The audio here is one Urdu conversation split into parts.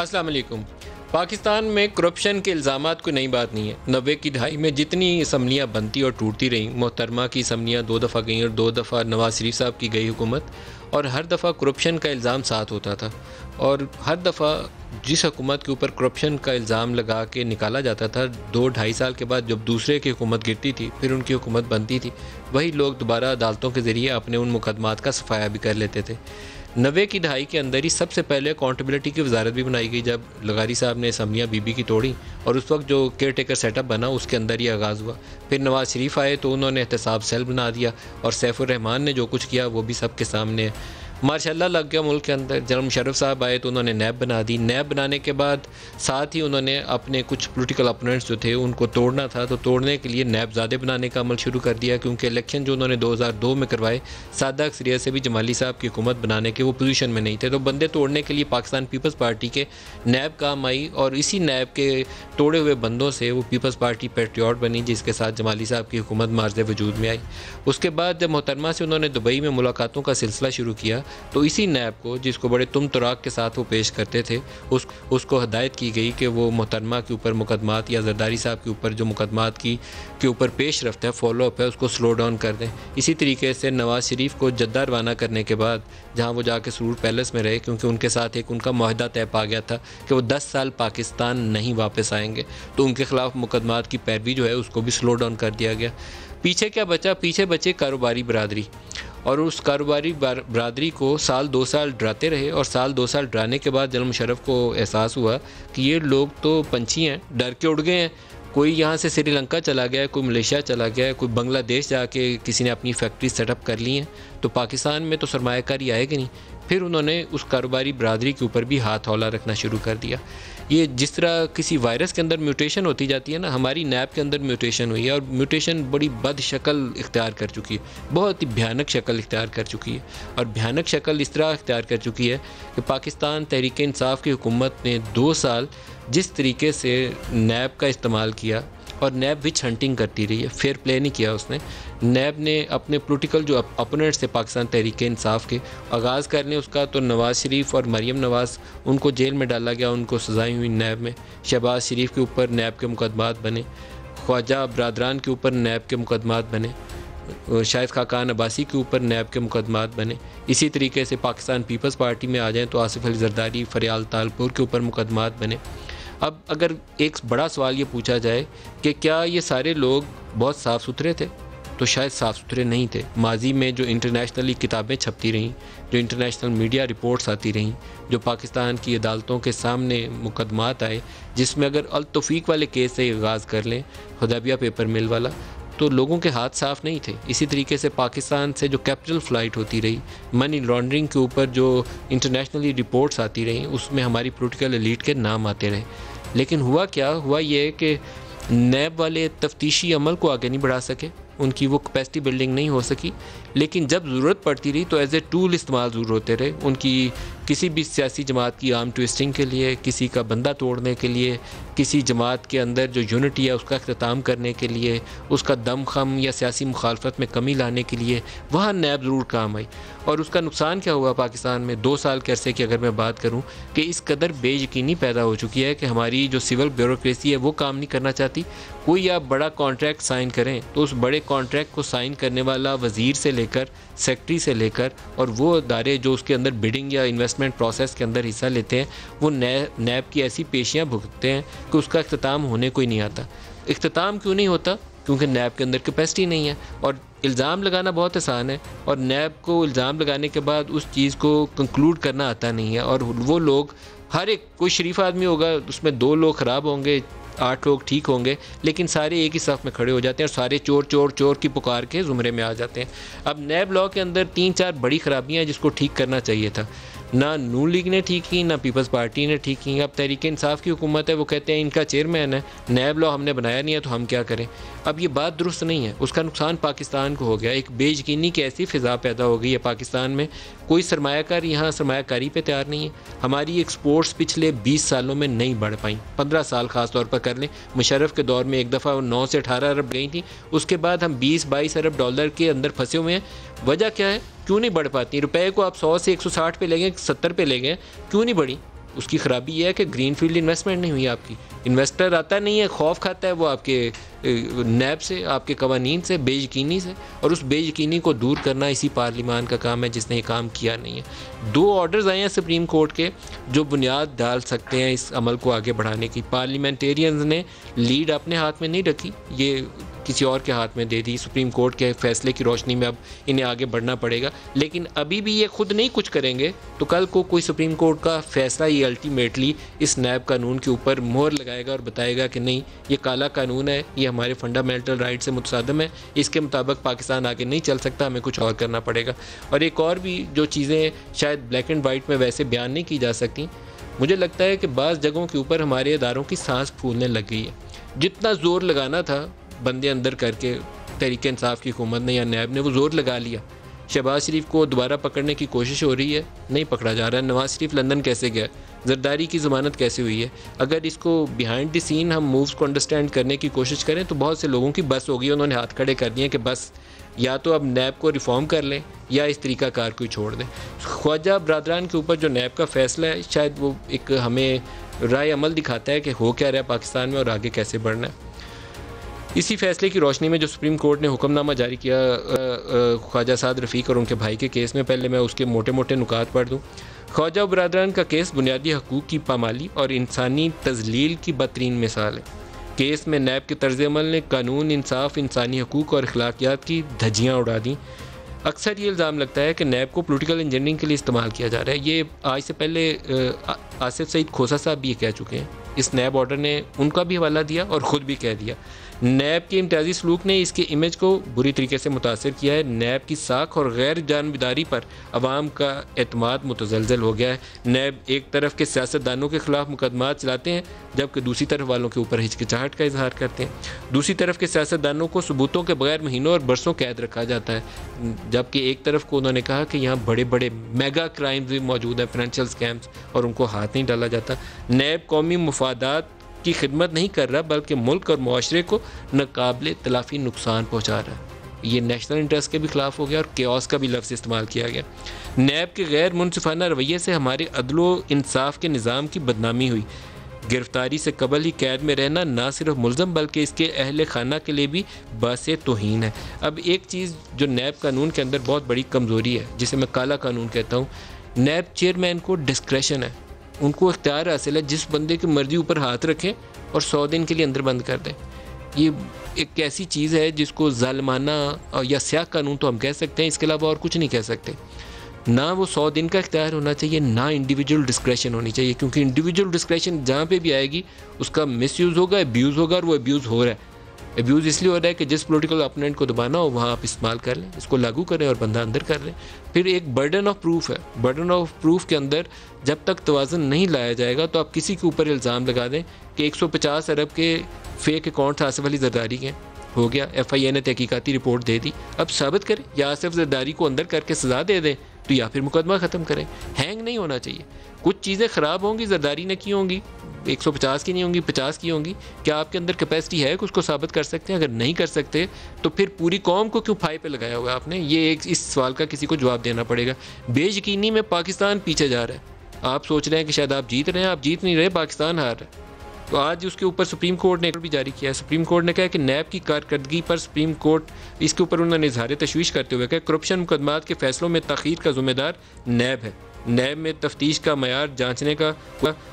السلام علیکم۔ پاکستان میں کرپشن کے الزامات کوئی نئی بات نہیں ہے۔ 90 کی دہائی میں جتنی اسمبلیاں بنتی اور ٹوٹتی رہیں، محترمہ کی اسمبلیاں 2 دفعہ گئیں اور 2 دفعہ نواز شریف صاحب کی گئی حکومت، اور ہر دفعہ کرپشن کا الزام ساتھ ہوتا تھا، اور ہر دفعہ جس حکومت کے اوپر کرپشن کا الزام لگا کے نکالا جاتا تھا، 2-2.5 سال کے بعد جب دوسرے کی حکومت گرتی تھی، پھر ان کی حکومت بنتی تھی، وہی لوگ دوبارہ عدالتوں کے ذریعے اپنے ان مقدمات کا صفایا بھی کر لیتے تھے۔ 90 کی دہائی کے اندر ہی سب سے پہلے اکاؤنٹیبلٹی کی وزارت بھی بنائی گئی، جب لغاری صاحب نے اسمبلیاں بی کی توڑیں، اور اس وقت جو کیئر ٹیکر سیٹ اپ بنا اس کے اندر ہی آغاز ہوا۔ پھر نواز شریف آئے تو انہوں نے احتساب سیل بنا دیا، اور سیف الرحمان نے جو کچھ کیا وہ بھی سب کے سامنے ہے۔ ماشاءاللہ لگ گیا ملک کے اندر۔ جنرل مشرف صاحب آئے تو انہوں نے نیب بنا دی۔ نیب بنانے کے بعد ساتھ ہی انہوں نے اپنے کچھ پولیٹیکل اپوننٹس جو تھے ان کو توڑنا تھا، تو توڑنے کے لیے نیب زادے بنانے کا عمل شروع کر دیا، کیونکہ الیکشن جو انہوں نے 2002 میں کروائے، سادہ اکثریت سے بھی جمالی صاحب کی حکومت بنانے کے وہ پوزیشن میں نہیں تھے، تو بندے توڑنے کے لیے پاکستان پیپلز پارٹی کے نیب کام آئی، اور اسی نیب کے توڑے ہوئے بندوں سے وہ پیپلز پارٹی پیٹریوٹ بنی، جس کے ساتھ جمالی صاحب کی حکومت مارز وجود میں آئی۔ اس کے بعد جب محترمہ سے انہوں نے دبئی میں ملاقاتوں کا سلسلہ شروع کیا، تو اسی نیب کو، جس کو بڑے تم تراک کے ساتھ وہ پیش کرتے تھے، اس کو ہدایت کی گئی کہ وہ محترمہ کے اوپر مقدمات یا زرداری صاحب کے اوپر جو مقدمات کے اوپر پیش رفت ہے، فالو اپ ہے، اس کو سلو ڈاؤن کر دیں۔ اسی طریقے سے نواز شریف کو جدہ روانہ کرنے کے بعد، جہاں وہ جا کے سرور پیلس میں رہے، کیونکہ ان کے ساتھ ایک ان کا معاہدہ طے پا گیا تھا کہ وہ 10 سال پاکستان نہیں واپس آئیں گے، تو ان کے خلاف مقدمات کی پیروی جو ہے اس کو بھی سلو ڈاؤن کر دیا گیا۔ پیچھے کیا بچا؟ پیچھے بچے کاروباری برادری، اور اس کاروباری برادری کو 2 سال ڈراتے رہے، اور 2 سال ڈرانے کے بعد جنرل مشرف کو احساس ہوا کہ یہ لوگ تو پنچھی ہیں، ڈر کے اڑ گئے ہیں۔ کوئی یہاں سے سری لنکا چلا گیا ہے، کوئی ملیشیا چلا گیا ہے، کوئی بنگلہ دیش جا کے کسی نے اپنی فیکٹری سیٹ اپ کر لی ہیں، تو پاکستان میں تو سرمایہ کاری آئے گی نہیں۔ پھر انہوں نے اس کاروباری برادری کے اوپر بھی ہاتھ ہولا رکھنا شروع کر دیا۔ یہ جس طرح کسی وائرس کے اندر میوٹیشن ہوتی جاتی ہے نا، ہماری نیب کے اندر میوٹیشن ہوئی ہے، اور میوٹیشن بڑی بد شکل اختیار کر چکی ہے، بہت ہی بھیانک شکل اختیار کر چکی ہے، اور بھیانک شکل اس طرح اختیار کر چکی ہے کہ پاکستان تحریک انصاف کی حکومت نے 2 سال جس طریقے سے نیب کا استعمال کیا، اور نیب وچ ہنٹنگ کرتی رہی ہے، فیئر پلے نہیں کیا اس نے۔ نیب نے اپنے پولیٹیکل جو اپوننٹس تھے پاکستان تحریک انصاف کے، آغاز کرنے اس کا تو نواز شریف اور مریم نواز، ان کو جیل میں ڈالا گیا، ان کو سزائیں ہوئی نیب میں۔ شہباز شریف کے اوپر نیب کے مقدمات بنے، خواجہ برادران کے اوپر نیب کے مقدمات بنے، شاہد خاقان عباسی کے اوپر نیب کے مقدمات بنے۔ اسی طریقے سے پاکستان پیپلز پارٹی میں آ جائیں تو آصف علی زرداری، فریال تالپور کے اوپر مقدمات بنے۔ اب اگر ایک بڑا سوال یہ پوچھا جائے کہ کیا یہ سارے لوگ بہت صاف ستھرے تھے، تو شاید صاف ستھرے نہیں تھے۔ ماضی میں جو انٹرنیشنلی کتابیں چھپتی رہیں، جو انٹرنیشنل میڈیا رپورٹس آتی رہیں، جو پاکستان کی عدالتوں کے سامنے مقدمات آئے، جس میں اگر التوفیق والے کیس سے آغاز کر لیں، حدیبیہ پیپر مل والا، تو لوگوں کے ہاتھ صاف نہیں تھے۔ اسی طریقے سے پاکستان سے جو کیپٹل فلائٹ ہوتی رہی، منی لانڈرنگ کے اوپر جو انٹرنیشنلی رپورٹس آتی رہیں، اس میں ہماری پولیٹیکل ایلیٹ کے نام آتے رہے۔ لیکن ہوا کیا؟ ہوا یہ کہ نیب والے تفتیشی عمل کو آگے نہیں بڑھا سکے، ان کی وہ کیپیسٹی بلڈنگ نہیں ہو سکی، لیکن جب ضرورت پڑتی رہی تو ایز اے ٹول استعمال ضرور ہوتے رہے، ان کی کسی بھی سیاسی جماعت کی آرم ٹوئسٹنگ کے لیے، کسی کا بندہ توڑنے کے لیے، کسی جماعت کے اندر جو یونٹی ہے اس کا اختتام کرنے کے لیے، اس کا دم خم یا سیاسی مخالفت میں کمی لانے کے لیے، وہاں نیب ضرور کام آئی۔ اور اس کا نقصان کیا ہوا پاکستان میں 2 سال کے عرصے کی اگر میں بات کروں، کہ اس قدر بے یقینی پیدا ہو چکی ہے کہ ہماری جو سول بیوروکریسی ہے وہ کام نہیں کرنا چاہتی۔ کوئی آپ بڑا کانٹریکٹ سائن کریں تو اس بڑے کانٹریکٹ کو سائن کرنے والا وزیر سے لے کر سیکٹری سے لے کر اور وہ ادارے جو اس کے اندر بڈنگ یا انویسٹمنٹ پروسیس کے اندر حصہ لیتے ہیں، وہ نیب کی ایسی پیشیاں بھگتتے ہیں کہ اس کا اختتام ہونے کوئی نہیں آتا۔ اختتام کیوں نہیں ہوتا؟ کیونکہ نیب کے اندر کیپیسٹی نہیں ہے، اور الزام لگانا بہت آسان ہے، اور نیب کو الزام لگانے کے بعد اس چیز کو کنکلوڈ کرنا آتا نہیں ہے، اور وہ لوگ ہر ایک، کوئی شریف آدمی ہوگا اس میں 2 لوگ خراب ہوں گے، 8 لوگ ٹھیک ہوں گے، لیکن سارے ایک ہی صف میں کھڑے ہو جاتے ہیں، اور سارے چور چور چور کی پکار کے زمرے میں آ جاتے ہیں۔ اب نیب لاء کے اندر 3-4 بڑی خرابیاں ہیں جس کو ٹھیک کرنا چاہیے تھا، نہ نون لیگ نے ٹھیک کی، نہ پیپلز پارٹی نے ٹھیک کی۔ اب تحریک انصاف کی حکومت ہے، وہ کہتے ہیں ان کا چیئرمین ہے، نیب لاء ہم نے بنایا نہیں ہے تو ہم کیا کریں۔ اب یہ بات درست نہیں ہے، اس کا نقصان پاکستان کو ہو گیا۔ ایک بے یقینی کی ایسی فضا پیدا ہو گئی ہے پاکستان میں، کوئی سرمایہ کار یہاں سرمایہ کاری پہ تیار نہیں ہے۔ ہماری ایکسپورٹس پچھلے 20 سالوں میں نہیں بڑھ پائیں، 15 سال خاص طور پر کر لیں۔ مشرف کے دور میں ایک دفعہ 9 سے 18 ارب گئی تھیں، اس کے بعد ہم 20-22 ارب ڈالر کے اندر پھنسے ہوئے ہیں۔ وجہ کیا ہے؟ کیوں نہیں بڑھ پاتی؟ روپے کو آپ 100 سے 160 پہ لے گئے، 70 پہ لے گئے، کیوں نہیں بڑھی؟ اس کی خرابی یہ ہے کہ گرین فیلڈ انویسٹمنٹ نہیں ہوئی آپ کی. انویسٹر آتا نہیں ہے, خوف کھاتا ہے وہ آپ کے نیب سے, آپ کے قوانین سے, بے یقینی سے, اور اس بے یقینی کو دور کرنا اسی پارلیمان کا کام ہے جس نے یہ کام کیا نہیں ہے. 2 آرڈرز آئے ہیں سپریم کورٹ کے جو بنیاد ڈال سکتے ہیں اس عمل کو آگے بڑھانے کی. پارلیمنٹیرینز نے لیڈ اپنے ہاتھ میں نہیں رکھی, یہ کسی اور کے ہاتھ میں دے دی. سپریم کورٹ کے فیصلے کی روشنی میں اب انہیں آگے بڑھنا پڑے گا, لیکن ابھی بھی یہ خود نہیں کچھ کریں گے تو کل کو کوئی سپریم کورٹ کا فیصلہ یہ الٹیمیٹلی اس نیب قانون کے اوپر مہر لگائے گا اور بتائے گا کہ نہیں یہ کالا قانون ہے, یہ ہمارے فنڈامنٹل رائٹ سے متصادم ہے, اس کے مطابق پاکستان آگے نہیں چل سکتا, ہمیں کچھ اور کرنا پڑے گا. اور ایک اور بھی جو چیزیں شاید بلیک اینڈ وائٹ میں ویسے بیان نہیں کی جا سکتی, مجھے لگتا ہے کہ بعض جگہوں کے اوپر ہمارے اداروں کی سانس پھولنے لگ گئی ہے. جتنا زور لگانا تھا بندے اندر کر کے تحریک انصاف کی حکومت نے یا نیب نے وہ زور لگا لیا. شہباز شریف کو دوبارہ پکڑنے کی کوشش ہو رہی ہے, نہیں پکڑا جا رہا ہے. نواز شریف لندن کیسے گیا, زرداری کی ضمانت کیسے ہوئی ہے. اگر اس کو بیہائنڈ دی سین ہم مووز کو انڈرسٹینڈ کرنے کی کوشش کریں تو بہت سے لوگوں کی بس ہوگی, انہوں نے ہاتھ کھڑے کر دیے کہ بس یا تو اب نیب کو ریفارم کر لیں یا اس طریقہ کار کو چھوڑ دیں. خواجہ برادران کے اوپر جو نیب کا فیصلہ ہے شاید وہ ایک ہمیں رائے عمل دکھاتا ہے کہ ہو کیا رہا ہے پاکستان میں اور آگے کیسے بڑھنا ہے. اسی فیصلے کی روشنی میں جو سپریم کورٹ نے حکم نامہ جاری کیا خواجہ سعد رفیق اور ان کے بھائی کے کیس میں, پہلے میں اس کے موٹے موٹے نکات پڑھ دوں. خواجہ برادران کا کیس بنیادی حقوق کی پامالی اور انسانی تذلیل کی بدترین مثال ہے. کیس میں نیب کے طرز عمل نے قانون, انصاف, انسانی حقوق اور اخلاقیات کی دھجیاں اڑا دیں. اکثر یہ الزام لگتا ہے کہ نیب کو پولیٹیکل انجینئرنگ کے لیے استعمال کیا جا رہا ہے. یہ آج سے پہلے آصف سعید کھوسہ صاحب بھی یہ کہہ چکے ہیں. اس نیب آرڈر نے ان کا بھی حوالہ دیا اور خود بھی کہہ دیا. نیب کے امتیازی سلوک نے اس کے امیج کو بری طریقے سے متاثر کیا ہے. نیب کی ساکھ اور غیر جانبداری پر عوام کا اعتماد متزلزل ہو گیا ہے. نیب ایک طرف کے سیاستدانوں کے خلاف مقدمات چلاتے ہیں جبکہ دوسری طرف والوں کے اوپر ہچکچاہٹ کا اظہار کرتے ہیں. دوسری طرف کے سیاستدانوں کو ثبوتوں کے بغیر مہینوں اور برسوں قید رکھا جاتا ہے, جبکہ ایک طرف کو انہوں نے کہا کہ یہاں بڑے بڑے میگا کرائمز بھی موجود ہیں, فائنینشیل سکیمز, اور ان کو ہاتھ نہیں ڈالا جاتا. نیب قومی مفادات کی خدمت نہیں کر رہا بلکہ ملک اور معاشرے کو ناقابل تلافی نقصان پہنچا رہا ہے. یہ نیشنل انٹرسٹ کے بھی خلاف ہو گیا اور کیوس کا بھی لفظ استعمال کیا گیا. نیب کے غیر منصفانہ رویے سے ہمارے عدل و انصاف کے نظام کی بدنامی ہوئی. گرفتاری سے قبل ہی قید میں رہنا نہ صرف ملزم بلکہ اس کے اہل خانہ کے لیے بھی باعث توہین ہے. اب ایک چیز جو نیب قانون کے اندر بہت بڑی کمزوری ہے, جسے میں کالا قانون کہتا ہوں, نیب چیئرمین کو ڈسکریشن ہے, ان کو اختیار حاصل ہے جس بندے کی مرضی اوپر ہاتھ رکھیں اور 100 دن کے لیے اندر بند کر دیں. یہ ایک ایسی چیز ہے جس کو ظالمانہ یا سیاہ قانون تو ہم کہہ سکتے ہیں, اس کے علاوہ اور کچھ نہیں کہہ سکتے. نہ وہ 100 دن کا اختیار ہونا چاہیے, نہ انڈیویجول ڈسکریشن ہونی چاہیے, کیونکہ انڈیویجول ڈسکریشن جہاں پہ بھی آئے گی اس کا مس یوز ہوگا, ابیوز ہوگا, اور وہ ابیوز ہو رہا ہے. ابیوز اس لیے ہو رہا ہے کہ جس پولیٹیکل اپوننٹ کو دبانا ہو وہاں آپ استعمال کر لیں, اس کو لاگو کریں اور بندہ اندر کر لیں. پھر ایک برڈن آف پروف ہے, برڈن آف پروف کے اندر جب تک توازن نہیں لایا جائے گا تو آپ کسی کے اوپر الزام لگا دیں کہ 150 ارب کے فیک اکاؤنٹ آصف علی زرداری کے ہو گیا, ایف آئی اے نے تحقیقاتی رپورٹ دے دی, اب ثابت کریں یا آصف زرداری کو اندر کر کے سزا دے دیں تو یا پھر مقدمہ ختم کریں. ہینگ نہیں ہونا چاہیے. کچھ چیزیں خراب ہوں گی, زرداری نے کی ہوں گی, 150 کی نہیں ہوں گی, 50 کی ہوں گی, کیا آپ کے اندر کیپیسٹی ہے کہ اس کو ثابت کر سکتے ہیں؟ اگر نہیں کر سکتے تو پھر پوری قوم کو کیوں پھائی پہ لگایا ہوا آپ نے؟ یہ ایک اس سوال کا کسی کو جواب دینا پڑے گا. بے یقینی میں پاکستان پیچھے جا رہا ہے. آپ سوچ رہے ہیں کہ شاید آپ جیت رہے ہیں, آپ جیت نہیں رہے, پاکستان ہار رہا ہے. تو آج اس کے اوپر سپریم کورٹ نے بھی جاری کیا ہے. سپریم کورٹ نے کہا کہ نیب کی کارکردگی پر سپریم کورٹ اس کے اوپر انہوں نے اظہار تشویش کرتے ہوئے کہ کرپشن مقدمات کے فیصلوں میں تاخیر کا ذمہ دار نیب ہے. نیب میں تفتیش کا معیار جانچنے کا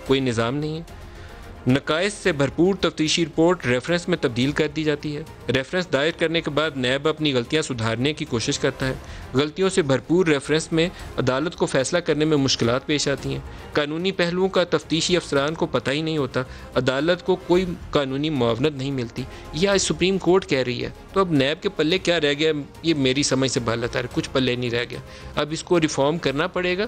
کوئی نظام نہیں ہے. نقائص سے بھرپور تفتیشی رپورٹ ریفرنس میں تبدیل کر دی جاتی ہے. ریفرنس دائر کرنے کے بعد نیب اپنی غلطیاں سدھارنے کی کوشش کرتا ہے. غلطیوں سے بھرپور ریفرنس میں عدالت کو فیصلہ کرنے میں مشکلات پیش آتی ہیں. قانونی پہلوؤں کا تفتیشی افسران کو پتہ ہی نہیں ہوتا. عدالت کو کوئی قانونی معاونت نہیں ملتی. یہ آج سپریم کورٹ کہہ رہی ہے. تو اب نیب کے پلے کیا رہ گیا؟ یہ میری سمجھ سے باہر ہے, کچھ پلے نہیں رہ گیا. اب اس کو ریفارم کرنا پڑے گا.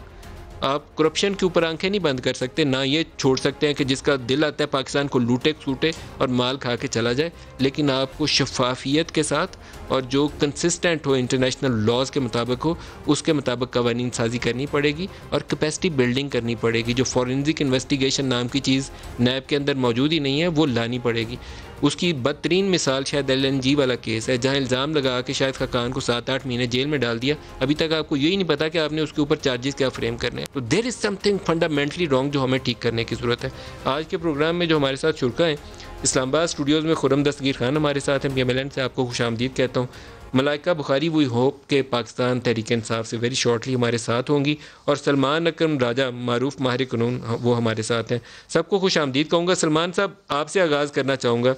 آپ کرپشن کے اوپر آنکھیں نہیں بند کر سکتے, نہ یہ چھوڑ سکتے ہیں کہ جس کا دل آتا ہے پاکستان کو لوٹے کھوٹے اور مال کھا کے چلا جائے. لیکن آپ کو شفافیت کے ساتھ اور جو کنسسٹنٹ ہو, انٹرنیشنل لاز کے مطابق ہو, اس کے مطابق قوانین سازی کرنی پڑے گی اور کیپیسٹی بلڈنگ کرنی پڑے گی. جو فورینزک انویسٹیگیشن نام کی چیز نیب کے اندر موجود ہی نہیں ہے وہ لانی پڑے گی. اس کی بدترین مثال شاید LNG والا کیس ہے, جہاں الزام لگا کہ شاید خاقان کو 7-8 مہینے جیل میں ڈال دیا. ابھی تک آپ کو یہی نہیں پتا کہ آپ نے اس کے اوپر چارجز کیا فریم کرنے ہیں. تو دیر از سم تھنگ فنڈامنٹلی رانگ جو ہمیں ٹھیک کرنے کی ضرورت ہے. آج کے پروگرام میں جو ہمارے ساتھ شرکا ہیں، اسلام آباد اسٹوڈیوز میں خرم دستگیر خان ہمارے ساتھ ہیں. PMLN سے آپ کو خوش آمدید کہتا ہوں. ملائکہ بخاری وی ہوپ کے پاکستان تحریک انصاف سے ویری شارٹلی ہمارے ساتھ ہوں گی، اور سلمان اکرم راجہ معروف ماہر قانون وہ ہمارے ساتھ ہیں. سب کو خوش آمدید کہوں گا. سلمان صاحب آپ سے آغاز کرنا چاہوں گا،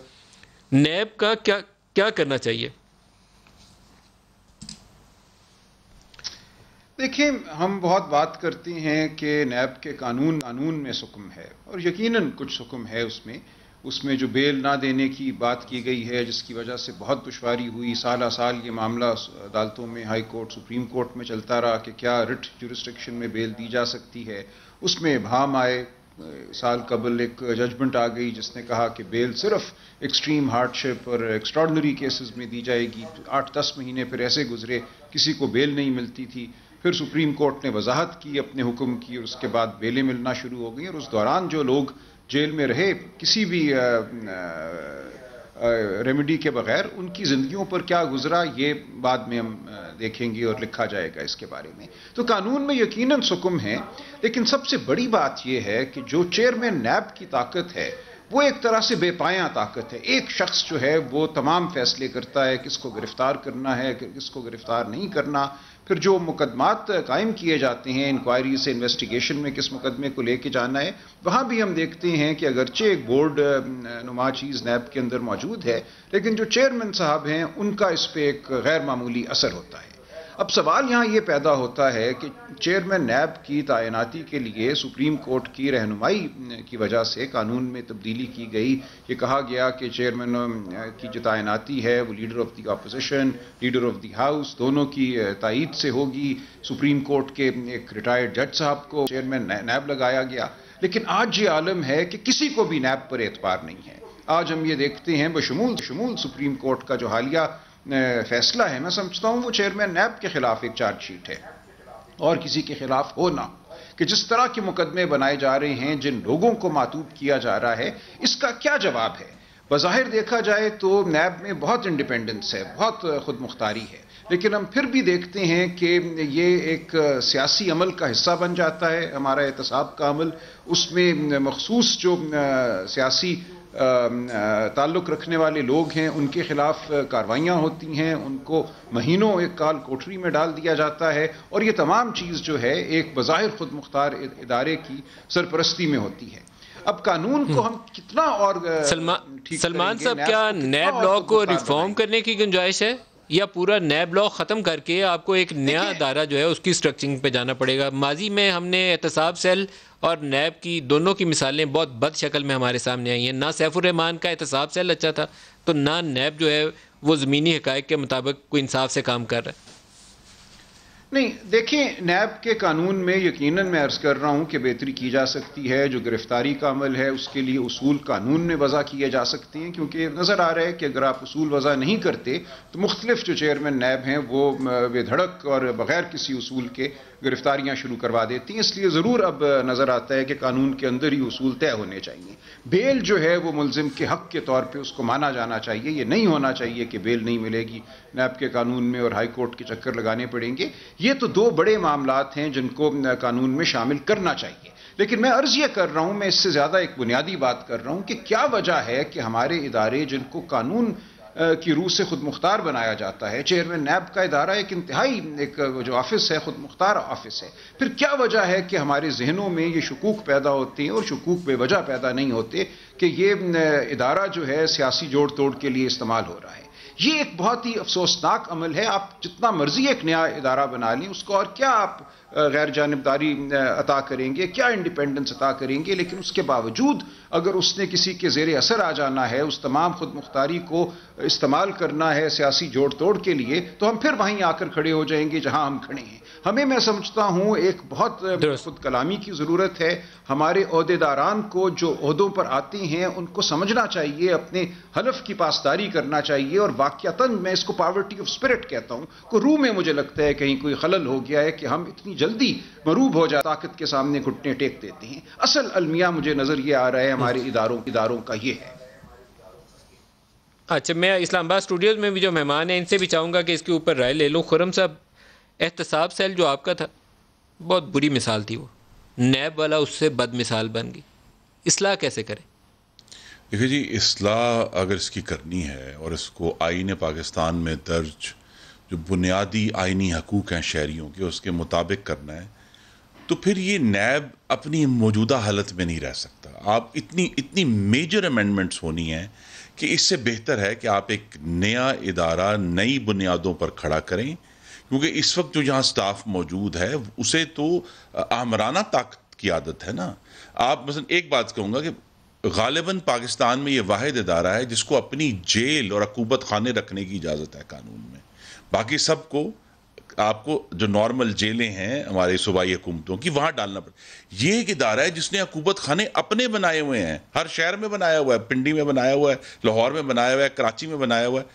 نیب کا کیا کرنا چاہیے؟ دیکھیں، ہم بہت بات کرتے ہیں کہ نیب کے قانون میں حکم ہے، اور یقیناً کچھ حکم ہے اس میں جو بیل نہ دینے کی بات کی گئی ہے، جس کی وجہ سے بہت دشواری ہوئی. سالہ سال یہ معاملہ عدالتوں میں، ہائی کورٹ، سپریم کورٹ میں چلتا رہا کہ کیا رٹ جورسڈکشن میں بیل دی جا سکتی ہے. اس میں ابہام آئے. سال قبل ایک ججمنٹ آ گئی جس نے کہا کہ بیل صرف ایکسٹریم ہارڈ شپ اور ایکسٹراڈنری کیسز میں دی جائے گی. 8-10 مہینے پھر ایسے گزرے، کسی کو بیل نہیں ملتی تھی. پھر سپریم کورٹ نے وضاحت کی، اپنے حکم کی، اور اس کے بعد بیلیں ملنا شروع ہو گئیں. اور اس دوران جو لوگ جیل میں رہے کسی بھی ریمیڈی کے بغیر، ان کی زندگیوں پر کیا گزرا یہ بعد میں ہم دیکھیں گے اور لکھا جائے گا اس کے بارے میں. تو قانون میں یقیناً حکم ہے، لیکن سب سے بڑی بات یہ ہے کہ جو چیئرمین نیب کی طاقت ہے وہ ایک طرح سے بے پایاں طاقت ہے. ایک شخص جو ہے وہ تمام فیصلے کرتا ہے، کس کو گرفتار کرنا ہے، کس کو گرفتار نہیں کرنا. پھر جو مقدمات قائم کیے جاتے ہیں، انکوائری سے انویسٹیگیشن میں کس مقدمے کو لے کے جانا ہے، وہاں بھی ہم دیکھتے ہیں کہ اگرچہ ایک بورڈ نما چیز نیب کے اندر موجود ہے، لیکن جو چیئرمین صاحب ہیں ان کا اس پہ ایک غیر معمولی اثر ہوتا ہے. اب سوال یہاں یہ پیدا ہوتا ہے کہ چیئرمین نیب کی تعیناتی کے لیے سپریم کورٹ کی رہنمائی کی وجہ سے قانون میں تبدیلی کی گئی. یہ کہا گیا کہ چیئرمین کی جو تعیناتی ہے وہ leader of the opposition, leader of the house, دونوں کی تائید سے ہوگی. سپریم کورٹ کے ایک ریٹائرڈ جج صاحب کو چیئرمین نیب لگایا گیا. لیکن آج یہ عالم ہے کہ کسی کو بھی نیب پر اعتبار نہیں ہے. آج ہم یہ دیکھتے ہیں بشمول سپریم کورٹ کا جو حالیہ فیصلہ ہے، میں سمجھتا ہوں وہ چیئرمین نیب کے خلاف ایک چارج شیٹ ہے اور کسی کے خلاف ہو نہ ہو. کہ جس طرح کے مقدمے بنائے جا رہے ہیں، جن لوگوں کو معطوب کیا جا رہا ہے، اس کا کیا جواب ہے؟ بظاہر دیکھا جائے تو نیب میں بہت انڈیپینڈنس ہے، بہت خود مختاری ہے، لیکن ہم پھر بھی دیکھتے ہیں کہ یہ ایک سیاسی عمل کا حصہ بن جاتا ہے. ہمارا احتساب کا عمل، اس میں مخصوص جو سیاسی تعلق رکھنے والے لوگ ہیں ان کے خلاف کاروائیاں ہوتی ہیں، ان کو مہینوں ایک کال کوٹری میں ڈال دیا جاتا ہے، اور یہ تمام چیز جو ہے ایک بظاہر خود مختار ادارے کی سرپرستی میں ہوتی ہے. اب قانون کو ہم کتنا اور سلمان صاحب، کیا نیب لا کو ریفارم کرنے کی گنجائش ہے، یا پورا نیب لا ختم کر کے آپ کو ایک نیا ادارہ جو ہے اس کی اسٹرکچرنگ پہ جانا پڑے گا؟ ماضی میں ہم نے احتساب سیل اور نیب کی دونوں کی مثالیں بہت بد شکل میں ہمارے سامنے آئی ہیں. نہ سیف الرحمان کا احتساب سیل اچھا تھا، تو نہ نیب جو ہے وہ زمینی حقائق کے مطابق کوئی انصاف سے کام کر رہا ہے. نہیں، دیکھیں، نیب کے قانون میں یقیناً میں عرض کر رہا ہوں کہ بہتری کی جا سکتی ہے. جو گرفتاری کا عمل ہے اس کے لیے اصول قانون میں وضع کیے جا سکتے ہیں، کیونکہ نظر آ رہا ہے کہ اگر آپ اصول وضع نہیں کرتے تو مختلف جو چیئرمین نیب ہیں وہ بے دھڑک اور بغیر کسی اصول کے گرفتاریاں شروع کروا دیتی ہیں. اس لیے ضرور اب نظر آتا ہے کہ قانون کے اندر ہی اصول طے ہونے چاہیے. بیل جو ہے وہ ملزم کے حق کے طور پہ اس کو مانا جانا چاہیے. یہ نہیں ہونا چاہیے کہ بیل نہیں ملے گی، نیب کے قانون میں اور ہائی کورٹ کے چکر لگانے پڑیں گے. یہ تو دو بڑے معاملات ہیں جن کو قانون میں شامل کرنا چاہیے. لیکن میں عرض یہ کر رہا ہوں، میں اس سے زیادہ ایک بنیادی بات کر رہا ہوں کہ کیا وجہ ہے کہ ہمارے ادارے جن کو قانون کی روح سے خود مختار بنایا جاتا ہے، چیئرمین نیب کا ادارہ ایک انتہائی ایک جو آفس ہے خود مختار آفس ہے، پھر کیا وجہ ہے کہ ہمارے ذہنوں میں یہ شکوک پیدا ہوتے ہیں، اور شکوک بے وجہ پیدا نہیں ہوتے، کہ یہ ادارہ جو ہے سیاسی جوڑ توڑ کے لیے استعمال ہو رہا ہے. یہ ایک بہت ہی افسوسناک عمل ہے. آپ جتنا مرضی ایک نیا ادارہ بنا لیں، اس کو اور کیا آپ غیر جانبداری عطا کریں گے، کیا انڈیپینڈنس عطا کریں گے، لیکن اس کے باوجود اگر اس نے کسی کے زیر اثر آ جانا ہے، اس تمام خود مختاری کو استعمال کرنا ہے سیاسی جوڑ توڑ کے لیے، تو ہم پھر وہیں آ کر کھڑے ہو جائیں گے جہاں ہم کھڑے ہیں. ہمیں، میں سمجھتا ہوں، ایک بہت خود کلامی کی ضرورت ہے. ہمارے عہدیداران کو جو عہدوں پر آتے ہیں ان کو سمجھنا چاہیے، اپنے حلف کی پاسداری کرنا چاہیے، اور واقعتاً میں اس کو پاورٹی آف اسپرٹ کہتا ہوں، کو روح میں مجھے لگتا ہے کہیں کوئی خلل ہو گیا ہے کہ ہم اتنی جلدی مروب ہو جاتے، طاقت کے سامنے گھٹنے ٹیک دیتے ہیں. اصل المیہ مجھے نظر یہ آ رہا ہے ہمارے اداروں کا یہ ہے. اچھا، میں اسلام آباد اسٹوڈیوز میں بھی جو مہمان ہیں ان سے بھی چاہوں گا کہ اس کے اوپر رائے لے لوں. خرم صاحب، احتساب سیل جو آپ کا تھا بہت بری مثال تھی. وہ نیب والا اس سے بد مثال بن گئی. اصلاح کیسے کریں؟ دیکھیے جی، اصلاح اگر اس کی کرنی ہے اور اس کو آئین پاکستان میں درج جو بنیادی آئینی حقوق ہیں شہریوں کے اس کے مطابق کرنا ہے، تو پھر یہ نیب اپنی موجودہ حالت میں نہیں رہ سکتا. آپ اتنی میجر امینڈمنٹس ہونی ہیں کہ اس سے بہتر ہے کہ آپ ایک نیا ادارہ نئی بنیادوں پر کھڑا کریں، کیونکہ اس وقت جو یہاں سٹاف موجود ہے اسے تو آمرانہ طاقت کی عادت ہے نا. آپ مثلا ایک بات کہوں گا کہ غالباً پاکستان میں یہ واحد ادارہ ہے جس کو اپنی جیل اور عقوبت خانے رکھنے کی اجازت ہے قانون میں. باقی سب کو آپ کو جو نارمل جیلیں ہیں ہمارے صوبائی حکومتوں کی وہاں ڈالنا پڑے. یہ ایک ادارہ ہے جس نے عقوبت خانے اپنے بنائے ہوئے ہیں، ہر شہر میں بنایا ہوا ہے، پنڈی میں بنایا ہوا ہے، لاہور میں بنایا ہوا ہے، کراچی میں بنایا ہوا ہے.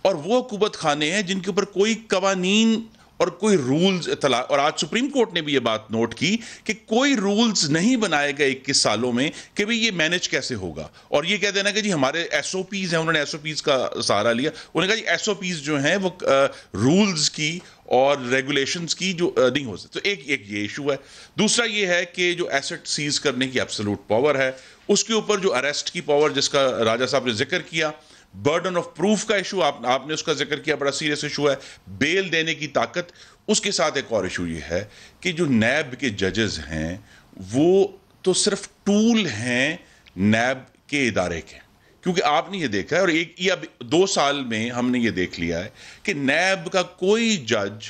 اور وہ عقوبت خانے ہیں جن کے اوپر کوئی قوانین اور کوئی رولز اطلاع، اور آج سپریم کورٹ نے بھی یہ بات نوٹ کی کہ کوئی رولز نہیں بنائے گئے 21 سالوں میں کہ بھئی یہ مینج کیسے ہوگا. اور یہ کہہ دینا کہ جی ہمارے ایس او پیز ہیں، انہوں نے ایس او پیز کا سہارا لیا. انہوں نے کہا جی ایس او پیز جو ہیں وہ رولز کی اور ریگولیشنز کی جو نہیں ہو سکتے. تو ایک یہ ایشو ہے. دوسرا یہ ہے کہ جو ایسٹ سیز کرنے کی ایبسولوٹ پاور ہے، اس کے اوپر جو اریسٹ کی پاور جس کا راجہ صاحب نے ذکر کیا، برڈن آف پروف کا ایشو آپ نے اس کا ذکر کیا، بڑا سیریس ایشو ہے. بیل دینے کی طاقت، اس کے ساتھ ایک اور ایشو یہ ہے کہ جو نیب کے ججز ہیں وہ تو صرف ٹول ہیں نیب کے ادارے کے. کیونکہ آپ نے یہ دیکھا ہے، اور اب 2 سال میں ہم نے یہ دیکھ لیا ہے کہ نیب کا کوئی جج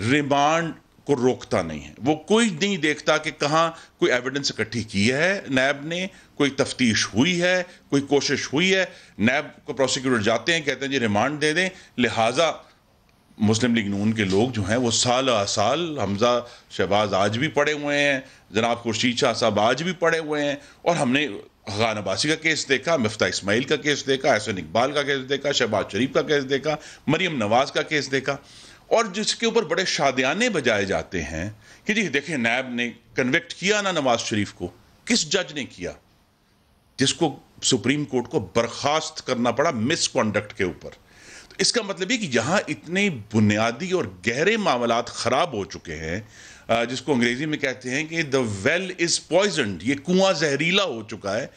ریمانڈ کو روکتا نہیں ہے. وہ کوئی نہیں دیکھتا کہ کہاں کوئی ایویڈنس اکٹھی کی ہے نیب نے، کوئی تفتیش ہوئی ہے، کوئی کوشش ہوئی ہے. نیب کو پروسیکیوٹر جاتے ہیں، کہتے ہیں جی ریمانڈ دے دیں. لہٰذا مسلم لیگ نون کے لوگ جو ہیں وہ سال حمزہ شہباز آج بھی پڑے ہوئے ہیں، جناب خورشید شاہ صاحب آج بھی پڑے ہوئے ہیں. اور ہم نے خان عباسی کا کیس دیکھا، مفتاح اسماعیل کا کیس دیکھا، احسن اقبال کا کیس دیکھا، شہباز شریف کا کیس دیکھا، مریم نواز کا کیس دیکھا. اور جس کے اوپر بڑے شادیانے بجائے جاتے ہیں کہ جی دیکھیں نیب نے کنوکٹ کیا نا نواز شریف کو. کس جج نے کیا؟ جس کو سپریم کورٹ کو برخاست کرنا پڑا مس کنڈکٹ کے اوپر. تو اس کا مطلب یہ کہ یہاں اتنے بنیادی اور گہرے معاملات خراب ہو چکے ہیں، جس کو انگریزی میں کہتے ہیں کہ the well is poisoned، یہ کنواں زہریلا ہو چکا ہے.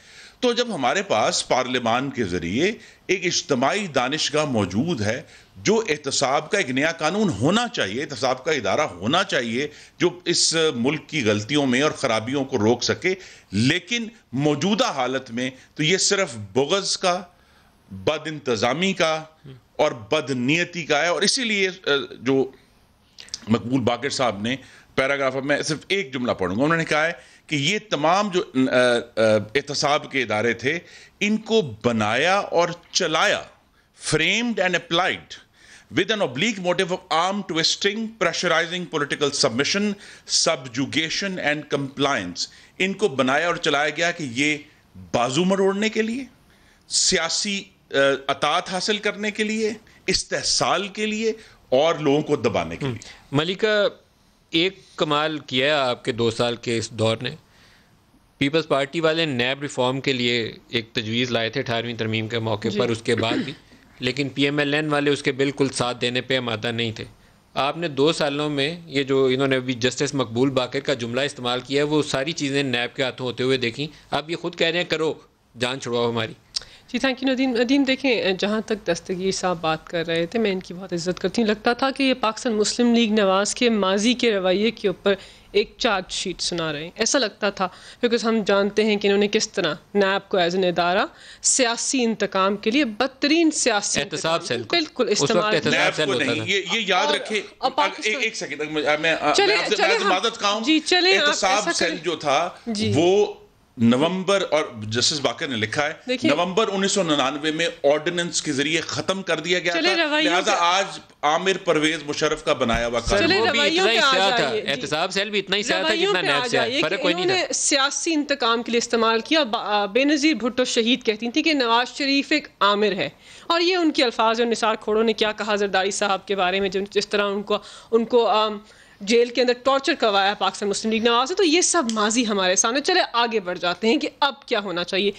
تو جب ہمارے پاس پارلیمان کے ذریعے ایک اجتماعی دانشگاہ موجود ہے، جو احتساب کا ایک نیا قانون ہونا چاہیے، احتساب کا ادارہ ہونا چاہیے جو اس ملک کی غلطیوں میں اور خرابیوں کو روک سکے، لیکن موجودہ حالت میں تو یہ صرف بغض کا، بد انتظامی کا اور بد نیتی کا ہے. اور اسی لیے جو مقبول باقر صاحب نے پیراگراف، میں صرف ایک جملہ پڑھوں گا، انہوں نے کہا ہے کہ یہ تمام جو احتساب کے ادارے تھے ان کو بنایا اور چلایا، framed and applied with an oblique motive of arm twisting, pressurizing political submission, subjugation and compliance. ان کو بنایا اور چلایا گیا کہ یہ بازو مروڑنے کے لیے، سیاسی اطاعت حاصل کرنے کے لیے، استحصال کے لیے اور لوگوں کو دبانے کے لیے. ملکہ ایک کمال کیا ہے آپ کے 2 سال کے اس دور نے. پیپلز پارٹی والے نیب ریفارم کے لیے ایک تجویز لائے تھے 18ویں ترمیم کے موقع پر، اس کے بعد بھی، لیکن پی ایم ایل این والے اس کے بالکل ساتھ دینے پہ آمادہ نہیں تھے. آپ نے 2 سالوں میں یہ جو انہوں نے ابھی جسٹس مقبول باقر کا جملہ استعمال کیا ہے، وہ ساری چیزیں نیب کے ہاتھوں ہوتے ہوئے دیکھیں. آپ یہ خود کہہ رہے ہیں کرو، جان چھڑواؤ ہماری. جی تھینک یو ندیم. دیکھیں جہاں تک دستگیر صاحب بات کر رہے تھے، میں ان کی بہت عزت کرتی ہوں. لگتا تھا کہ یہ پاکستان مسلم لیگ نواز کے ماضی کے رویے کے اوپر ایک چارج شیٹ سنا رہے ہیں، ایسا لگتا تھا، بیکاز ہم جانتے ہیں کہ انہوں نے کس طرح نیب کو ایز این ادارہ سیاسی انتقام کے لیے بدترین سیاسی احتساب سیل بالکل استعمال. یہ یاد رکھے، ایک سیکنڈ میں مدد کہوں، احتساب سیل جو تھا وہ نومبر، اور جسٹس باقر نے لکھا ہے نومبر 1999 میں آرڈیننس کے ذریعے ختم کر دیا گیا تھا. لہذا آج عامر پرویز مشرف کا بنایا ہوا احتساب سیل بھی اتنا ہی سیاہ تھا جتنا نیب سے ہے، فرق کوئی نہیں تھا. انہوں نے سیاسی انتقام کے لیے استعمال کیا. بے نظیر بھٹو شہید کہتی تھی کہ نواز شریف ایک عامر ہے، اور یہ ان کے الفاظ. اور نثار کھوڑوں نے کیا کہا زرداری صاحب کے بارے میں، جس طرح ان کو جیل کے اندر ٹارچر کروایا پاکستان مسلم لیگ نواز نے. تو یہ سب ماضی ہمارے سامنے. چلے آگے بڑھ جاتے ہیں کہ اب کیا ہونا چاہیے.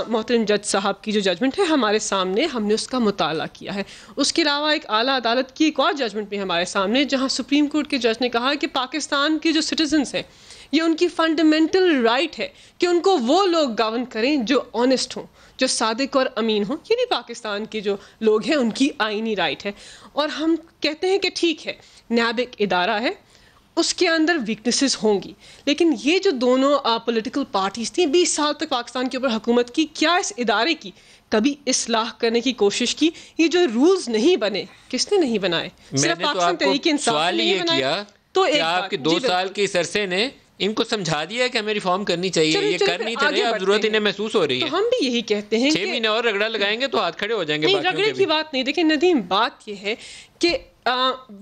محترم جج صاحب کی جو ججمنٹ ہے ہمارے سامنے, ہم نے اس کا مطالعہ کیا ہے. اس کے علاوہ ایک اعلیٰ عدالت کی ایک اور ججمنٹ بھی ہمارے سامنے, جہاں سپریم کورٹ کے جج نے کہا کہ پاکستان کے جو سٹیزنس ہیں یہ ان کی فنڈامنٹل رائٹ ہے کہ ان کو وہ لوگ گورن کریں جو آنیسٹ ہوں, جو صادق اور امین ہوں. یہ بھی پاکستان کے جو لوگ ہیں ان کی آئینی رائٹ ہے. اور ہم کہتے ہیں کہ ٹھیک ہے, نیب ایک ادارہ ہے, اس کے اندر ویکنیسز ہوں گی, لیکن یہ جو دونوں پولیٹیکل پارٹیز تھیں 20 سال تک پاکستان کے اوپر حکومت کی, کیا اس ادارے کی کبھی اصلاح کرنے کی کوشش کی؟ یہ جو رولز نہیں بنے, کس نے نہیں بنائے؟ صرف پاکستان تحریک انصاف نے نہیں بنائے. تو آپ کے 2 سال کے اس عرصے نے ان کو سمجھا دیا ہے کہ ہمیں ریفارم کرنی چاہیے, یہ کر نہیں تھے, اب ضرورت انہیں محسوس ہو رہی ہے. تو ہم بھی یہی کہتے ہیں 6 مہینے اور رگڑا لگائیں گے تو ہاتھ کھڑے ہو جائیں گے. نہیں, رگڑے کی بات نہیں. دیکھیں ندیم, بات یہ ہے کہ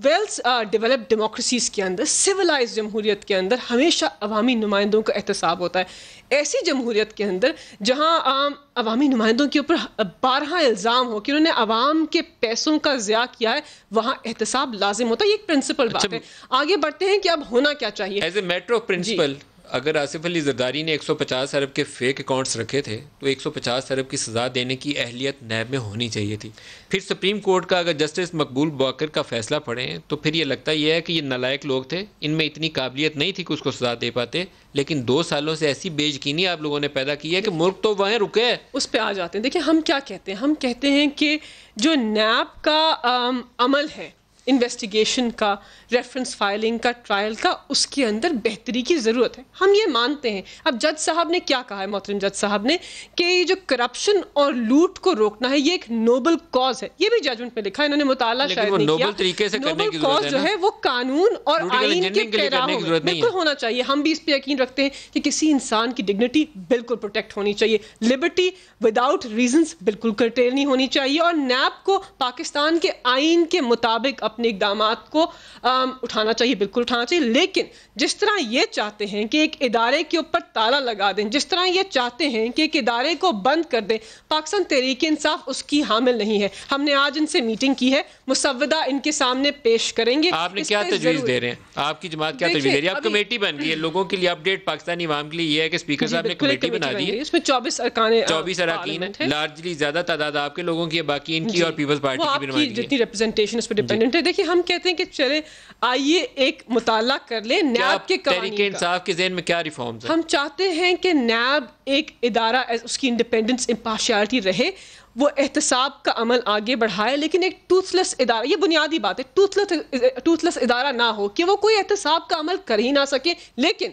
ویل ڈیولپڈ ڈیموکریسیز کے اندر, سویلائز جمہوریت کے اندر ہمیشہ عوامی نمائندوں کا احتساب ہوتا ہے. ایسی جمہوریت کے اندر جہاں عوامی نمائندوں کے اوپر بارہا الزام ہو کہ انہوں نے عوام کے پیسوں کا ضیاع کیا ہے, وہاں احتساب لازم ہوتا ہے. یہ ایک پرنسپل بات ہے. آگے بڑھتے ہیں کہ اب ہونا کیا چاہیے. As a matter of principle, اگر آصف علی زرداری نے 150 ارب کے فیک اکاؤنٹس رکھے تھے تو 150 ارب کی سزا دینے کی اہلیت نیب میں ہونی چاہیے تھی. پھر سپریم کورٹ کا اگر جسٹس مقبول باقر کا فیصلہ پڑھیں تو پھر یہ لگتا یہ ہے کہ یہ نالائق لوگ تھے, ان میں اتنی قابلیت نہیں تھی کہ اس کو سزا دے پاتے, لیکن 2 سالوں سے ایسی بے یقینی آپ لوگوں نے پیدا کی ہے کہ ملک تو وہیں رکے ہے. اس پہ آ جاتے ہیں. دیکھیں ہم کیا کہتے ہیں, ہم کہتے ہیں کہ جو نیب کا عمل ہے انویسٹیگیشن کا, ریفرنس فائلنگ کا, ٹرائل کا, اس کے اندر بہتری کی ضرورت ہے. ہم یہ مانتے ہیں. اب جج صاحب نے کیا کہا ہے, محترم جج صاحب نے, کہ یہ جو کرپشن اور لوٹ کو روکنا ہے یہ ایک نوبل کاز ہے. یہ بھی ججمنٹ میں لکھا ہے, انہوں نے مطالعہ شاید نہیں کیا. نوبل طریقے سے کرنے کی ضرورت ہے. نوبل کاز جو ہے وہ قانون اور آئین کے پیراہوں میں بالکل ہونا چاہیے. ہم بھی اس پہ یقین رکھتے ہیں کہ کسی انسان کی ڈگنیٹی بالکل پروٹیکٹ ہونی چاہیے. لبرٹی وداؤٹ ریزنس بالکل کرٹیل نہیں ہونی چاہیے. اور نیب کو پاکستان کے آئین کے مطابق اپنے اقدامات کو اٹھانا چاہیے, بالکل اٹھانا چاہیے. لیکن جس طرح یہ چاہتے ہیں کہ ایک ادارے کے اوپر تالا لگا دیں, جس طرح یہ چاہتے ہیں کہ ایک ادارے کو بند کر دیں, پاکستان تحریک انصاف اس کی حامل نہیں ہے. ہم نے آج ان سے میٹنگ کی ہے, مسودہ ان کے سامنے پیش کریں گے. آپ نے کیا تجویز دے رہے ہیں, آپ کی جماعت کیا تجویز دے رہی ہے؟ آپ کمیٹی بن گئی ہے, لوگوں کے لیے اپڈیٹ پاکستانی عوام کے لیے یہ ہے کہ اسپیکر صاحب نے کمیٹی بنا دی ہے, اس میں 24 اراکین ہیں, لارجلی زیادہ تعداد آپ کے لوگوں کی ہے, باقی ان کی اور پیپلز پارٹی کی بھی نمائندگی, جتنی ریپرزنٹیشن اس پہ ڈیپینڈنٹ ہے. دیکھیے ہم کہتے ہیں کہ چلے آئیے ایک مطالعہ کر لیں نیب کے قوانین کا. تحریک انصاف کے ذہن میں کیا ریفارمز ہیں؟ ہم چاہتے ہیں کہ نیب ایک ادارہ, اس کی انڈیپینڈنس, امپارشیلٹی رہے, وہ احتساب کا عمل آگے بڑھائے, لیکن ایک ٹوتھ لیس ادارہ, یہ بنیادی بات ہے, ٹوتھ لیس ادارہ نہ ہو کہ وہ کوئی احتساب کا عمل کر ہی نہ سکے, لیکن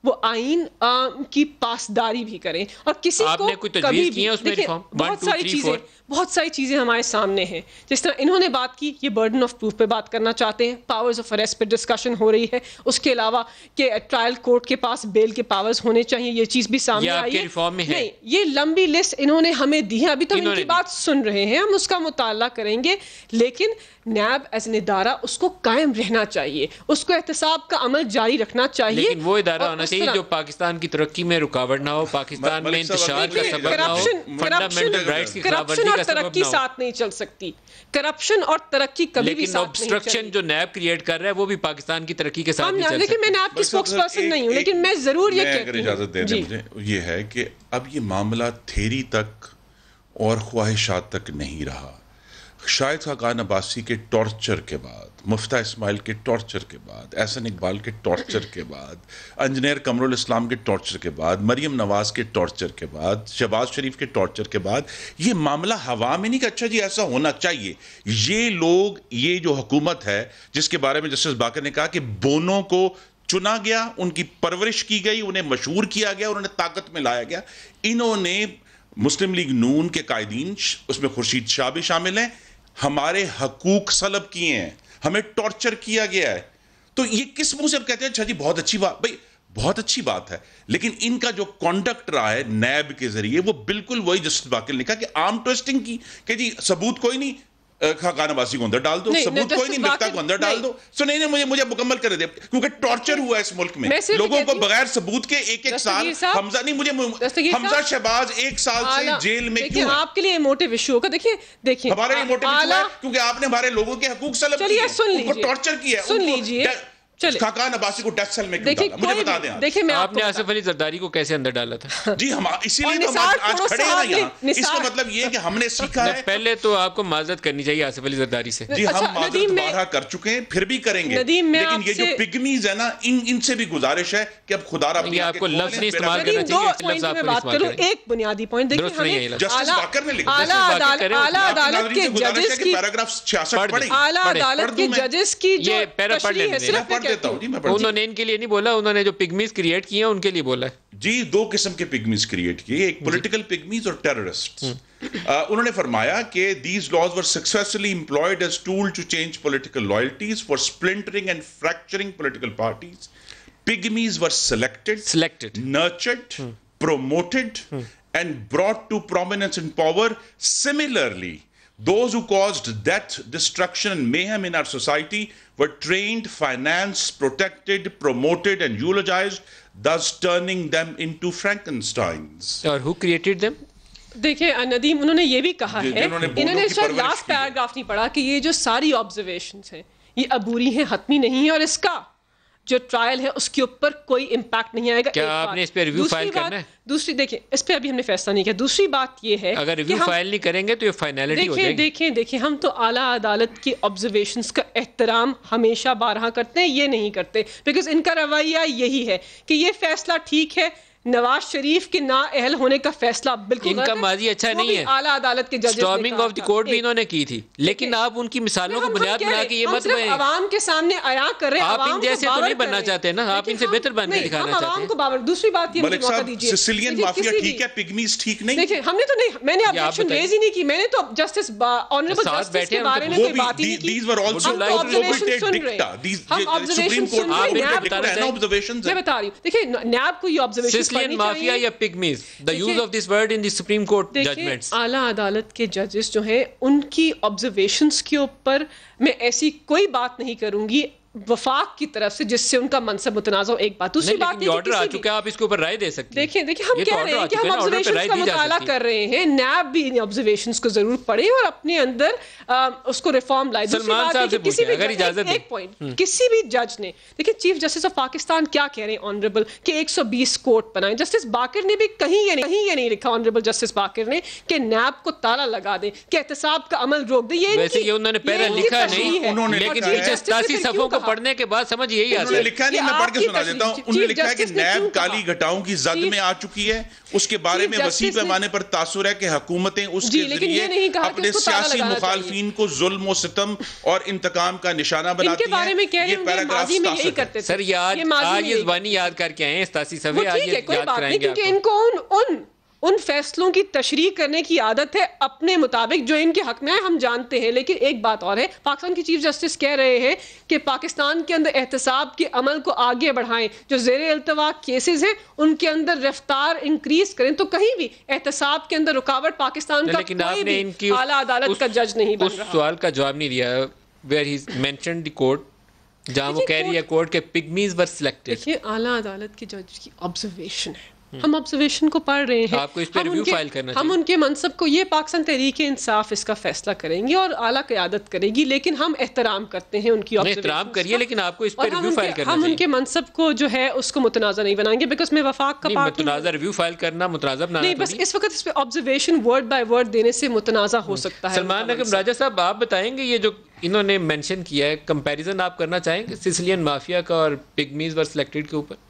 وہ آئین کی پاسداری بھی کریں. اور کسی کو کبھی بھی بہت ساری چیزیں ہمارے سامنے ہیں. جس طرح انہوں نے بات کی, یہ برڈن آف پروف پہ بات کرنا چاہتے ہیں, پاورز آف اریسٹ پہ ڈسکشن ہو رہی ہے. اس کے علاوہ کہ ٹرائل کورٹ کے پاس بیل کے پاورز ہونے چاہیے, یہ چیز بھی سامنے آئی ہے. نہیں, یہ لمبی لسٹ انہوں نے ہمیں دی ہے, ابھی تو ان کی بات سن رہے ہیں, ہم اس کا مطالعہ کریں گے. لیکن نیب ایز این ادارہ اس کو قائم رہنا چاہیے, اس کو احتساب کا عمل جاری رکھنا چاہیے. لیکن وہ ادارہ ہونا چاہیے جو پاکستان کی ترقی میں رکاوٹ نہ ہو, پاکستان میں انتشار کا سبب نہ ہو, فنڈامنٹل رائٹس کی خلاف ورزی کا سبب نہ ہو. نہیں چل سکتی کرپشن اور ترقی کبھی بھی ساتھ نہیں چلے. لیکن obstruction جو نیب کریٹ کر رہا ہے وہ بھی پاکستان کی ترقی کے ساتھ نہیں چل سکتی. لیکن میں نیب کی سپوکس پرسن نہیں ہوں, لیکن میں ضرور یہ کہتی ہوں, اگر اجازت دے دیں مجھے, یہ ہے کہ اب یہ معاملہ تھیری تک اور خواہشات تک نہیں رہا. شاہد خاقان عباسی کے ٹارچر کے بعد, مفتاح اسماعیل کے ٹارچر کے بعد, احسن اقبال کے ٹارچر کے بعد, انجینئر قمر الاسلام کے ٹارچر کے بعد, مریم نواز کے ٹارچر کے بعد, شہباز شریف کے ٹارچر کے بعد, یہ معاملہ ہوا میں نہیں کہ اچھا جی ایسا ہونا چاہیے. یہ لوگ, یہ جو حکومت ہے جس کے بارے میں جسٹس باقر نے کہا کہ بونوں کو چنا گیا, ان کی پرورش کی گئی, انہیں مشہور کیا گیا, انہیں طاقت میں لایا گیا, انہوں نے مسلم لیگ نون کے قائدین, اس میں خورشید شاہ بھی شامل ہیں, ہمارے حقوق سلب کیے ہیں, ہمیں ٹارچر کیا گیا ہے. تو یہ کس منہ سے اب کہتے ہیں اچھا جی بہت اچھی بات, بھائی بہت اچھی بات ہے, لیکن ان کا جو کانڈکٹ رہا ہے نیب کے ذریعے وہ بالکل وہی جسٹس باقر نے کہا کہ آرم ٹویسٹنگ کی, کہ جی ثبوت کوئی نہیں, خاقان عباسی کو اندر ڈال دو, ثبوت کوئی نہیں, مفتاح کو اندر ڈال دو. سو نہیں, مجھے مکمل کر دے, کیونکہ ٹارچر ہوا ہے اس ملک میں لوگوں کو بغیر ثبوت کے. ایک سال حمزہ نہیں, مجھے حمزہ شہباز 1 سال سے جیل میں کیوں ہے؟ آپ کے لیے موٹو ایشو ہوگا. دیکھیں ہمارے لیے موٹو ایشو ہے کیونکہ آپ نے ہمارے لوگوں کے حقوق سلب کیے, ان کو ٹارچر کیا ہے. سن لیجئے, خاقان عباسی کو ڈیتھ سیل میں کیوں ڈالا؟ مجھے بتا دیں. دیکھیں میں آپ نے آصف علی زرداری کو کیسے اندر ڈالا تھا؟ جی ہم اسی لیے تو آج کھڑے ہیں یہاں. اس کا مطلب یہ ہے کہ ہم نے سیکھا ہے. پہلے تو آپ کو معذرت کرنی چاہیے آصف علی زرداری سے. جی ہم معذرت بارہا کر چکے ہیں، پھر بھی کریں گے، لیکن یہ جو پگمیز ہے نا، ان سے بھی گزارش ہے کہ اب خدا رب آپ کو لفظ نہیں استعمال کرنا چاہیے. بات کروں ایک بنیادی پوائنٹ دیکھیں، جسٹس باقر نے لکھا اعلیٰ عدالت کے ججز کی پیراگراف 66 پڑھی. اعلیٰ عدالت کے ججز کی جو تشریح ہے، صرف پڑھ دیتا ہوں. انہوں نے ان کے لیے نہیں بولا، انہوں نے جو پگمیز کریٹ کیے ہیں ان کے لیے بولا ہے. جی دو قسم کے پگمیز کریٹ کیے، ایک پولیٹیکل پگمیز اور ٹیررسٹ. انہوں نے فرمایا کہ these laws were successfully employed as tool to change political loyalties for splintering and fracturing political parties. Pygmies were selected, nurtured, promoted, and brought to prominence and power. Similarly, those who caused death, destruction, and mayhem in our society were trained, financed, protected, promoted, and eulogized, thus turning them into Frankensteins. Or who created them? دیکھیں ندیم، انہوں نے یہ بھی کہا ہے، انہوں نے شاید لاسٹ پیراگراف نہیں پڑھا، کہ یہ جو ساری آبزرویشنز ہیں یہ عبوری ہیں، حتمی نہیں ہیں، اور اس کا جو ٹرائل ہے اس کے اوپر کوئی امپیکٹ نہیں آئے گا. کیا آپ نے اس پہ ریویو فائل کرنا ہے؟ دوسری دیکھیں، اس پہ ابھی ہم نے فیصلہ نہیں کیا. دوسری بات یہ ہے اگر ریویو فائل نہیں کریں گے تو یہ فائنلٹی ہو جائے گی. دیکھیں ہم تو اعلیٰ عدالت کی آبزرویشنز کا احترام ہمیشہ بارہا کرتے ہیں، یہ نہیں کرتے، بیکاز ان کا رویہ یہی ہے کہ یہ فیصلہ ٹھیک ہے، نواز شریف کے نااہل ہونے کا فیصلہ بالکل ان کا ماضی اچھا نہیں ہے. اعلیٰ عدالت کے ججز اسٹارمنگ آف دی کورٹ بھی انہوں نے کی تھی، لیکن آپ ان کی مثالوں کو بنیاد بنا کے یہ مت بنائیں. عوام کے سامنے عیاں کر رہے ہیں، آپ ان جیسے تو نہیں بننا چاہتے نا، آپ ان سے بہتر بن کے دکھانا چاہتے ہیں. عوام کو باور. دوسری بات یہ ملک صاحب، سسیلین مافیا ٹھیک ہے، پگمیز ٹھیک نہیں. دیکھیں ہم نے تو نہیں، میں نے آبجیکشن ریز ہی نہیں کی، میں نے تو جسٹس آنریبل جسٹس کے بارے میں کوئی بات ہی نہیں کی. These were also observated dicta. These Supreme Court میں بتا رہی ہوں. دیکھیں نیب کو یہ آبزرویشن سسیلین مافیا یا pygmies, the use of this word in the Supreme Court judgments. اعلیٰ عدالت کے ججز جو ہیں ان کی آبزرویشنز کے اوپر میں ایسی کوئی بات نہیں کروں گی وفاق کی طرف سے جس سے ان کا منصب متنازع ہو. ایک بات. دوسری بات یہ آرڈر آ چکا ہے، آپ اس کے اوپر رائے دے سکتے ہیں. دیکھیں ہم کہہ رہے ہیں کہ ہم آبزرویشنز کا مطالعہ کر رہے ہیں، نیب بھی ان آبزرویشنز کو ضرور پڑھیں اور اپنے اندر اس کو ریفارم لائے. سلمان صاحب سے پوچھیں اگر اجازت ایک پوائنٹ، کسی بھی جج نے دیکھیں چیف جسٹس آف پاکستان کیا کہہ رہے ہیں آنریبل کہ 120 کوٹ بنائیں. جسٹس باقر نے بھی کہیں یہ نہیں لکھا آنریبل جسٹس باقر نے کہ نیب کو تالا لگا دیں، کہ احتساب کا عمل روک دیں. یہ انہوں نے پہلے لکھا نہیں، لیکن 87 صفحوں کو پڑھنے کے بعد یہی انہوں نے لکھا نہیں. میں پڑھ کے سنا دیتا ہوں. انہوں نے لکھا ہے کہ نیب کالی گھٹاؤں کی زد میں آ چکی ہے، اس کے بارے میں وسیع پیمانے پر تاثر ہے کہ حکومتیں اس کے ذریعے اپنے سیاسی مخالفین کو ظلم و ستم اور انتقام کا نشانہ بناتی ہیں. یہ پیراگراف سر آج یہ زبانی یاد کر کے آئے ہیں 87 صفحے، آج یہ یاد کرائیں گے. کیونکہ ان کو ان فیصلوں کی تشریح کرنے کی عادت ہے اپنے مطابق جو ان کے حق میں ہے، ہم جانتے ہیں. لیکن ایک بات اور ہے، پاکستان کی چیف جسٹس کہہ رہے ہیں کہ پاکستان کے اندر احتساب کے عمل کو آگے بڑھائیں، جو زیر التوا کیسز ہیں ان کے اندر رفتار انکریز کریں. تو کہیں بھی احتساب کے اندر رکاوٹ پاکستان کا کوئی بھی اعلیٰ عدالت کا جج نہیں بن رہا. اس سوال کا جواب نہیں دیا where he mentioned the court، جہاں وہ کہہ رہی ہے کورٹ کے پگمیز ور سلیکٹڈ. دیکھیے اعلیٰ عدالت کے جج کی آبزرویشن ہے، ہم آبزرویشن کو پڑھ رہے ہیں. آپ کو اس پہ ریویو فائل کرنا چاہیے. ہم ان کے منصب کو، یہ پاکستان تحریک انصاف اس کا فیصلہ کریں گے اور اعلیٰ قیادت کرے گی، لیکن ہم احترام کرتے ہیں ان کی آبزرویشن. احترام کریے، لیکن آپ کو اس پہ ریویو فائل کرنا چاہیے. ہم ان کے منصب کو جو ہے اس کو متنازع نہیں بنائیں گے، بیکاز میں وفاق کا پارٹ متنازع ریویو فائل کرنا متنازع بنانا نہیں، بس اس وقت اس پہ آبزرویشن ورڈ بائی ورڈ دینے سے متنازع ہو سکتا ہے. سلمان اکرم راجہ صاحب، آپ بتائیں گے یہ جو انہوں نے مینشن کیا ہے، کمپیریزن آپ کرنا چاہیں گے سسیلین مافیا کا اور پگمیز ور سلیکٹڈ کے اوپر؟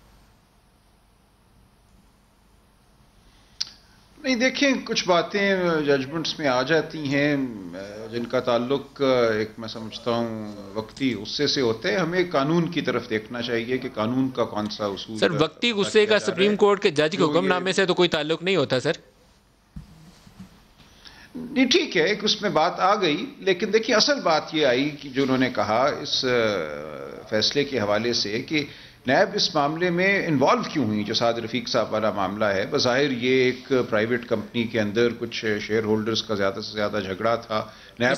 نہیں، دیکھیں کچھ باتیں ججمنٹس میں آ جاتی ہیں جن کا تعلق ایک میں سمجھتا ہوں وقتی غصے سے ہوتا ہے. ہمیں قانون کی طرف دیکھنا چاہیے کہ قانون کا کون سا اصول. سر وقتی غصے کا سپریم کورٹ کے جج کے حکم نامے سے تو کوئی تعلق نہیں ہوتا سر. نہیں ٹھیک ہے، اس میں بات آ گئی، لیکن دیکھیے اصل بات یہ آئی کہ جو انہوں نے کہا اس فیصلے کے حوالے سے کہ نیب اس معاملے میں انوالو کیوں ہوئی. جو سعد رفیق صاحب والا معاملہ ہے، بظاہر یہ ایک پرائیویٹ کمپنی کے اندر کچھ شیئر ہولڈرز کا زیادہ سے زیادہ جھگڑا تھا.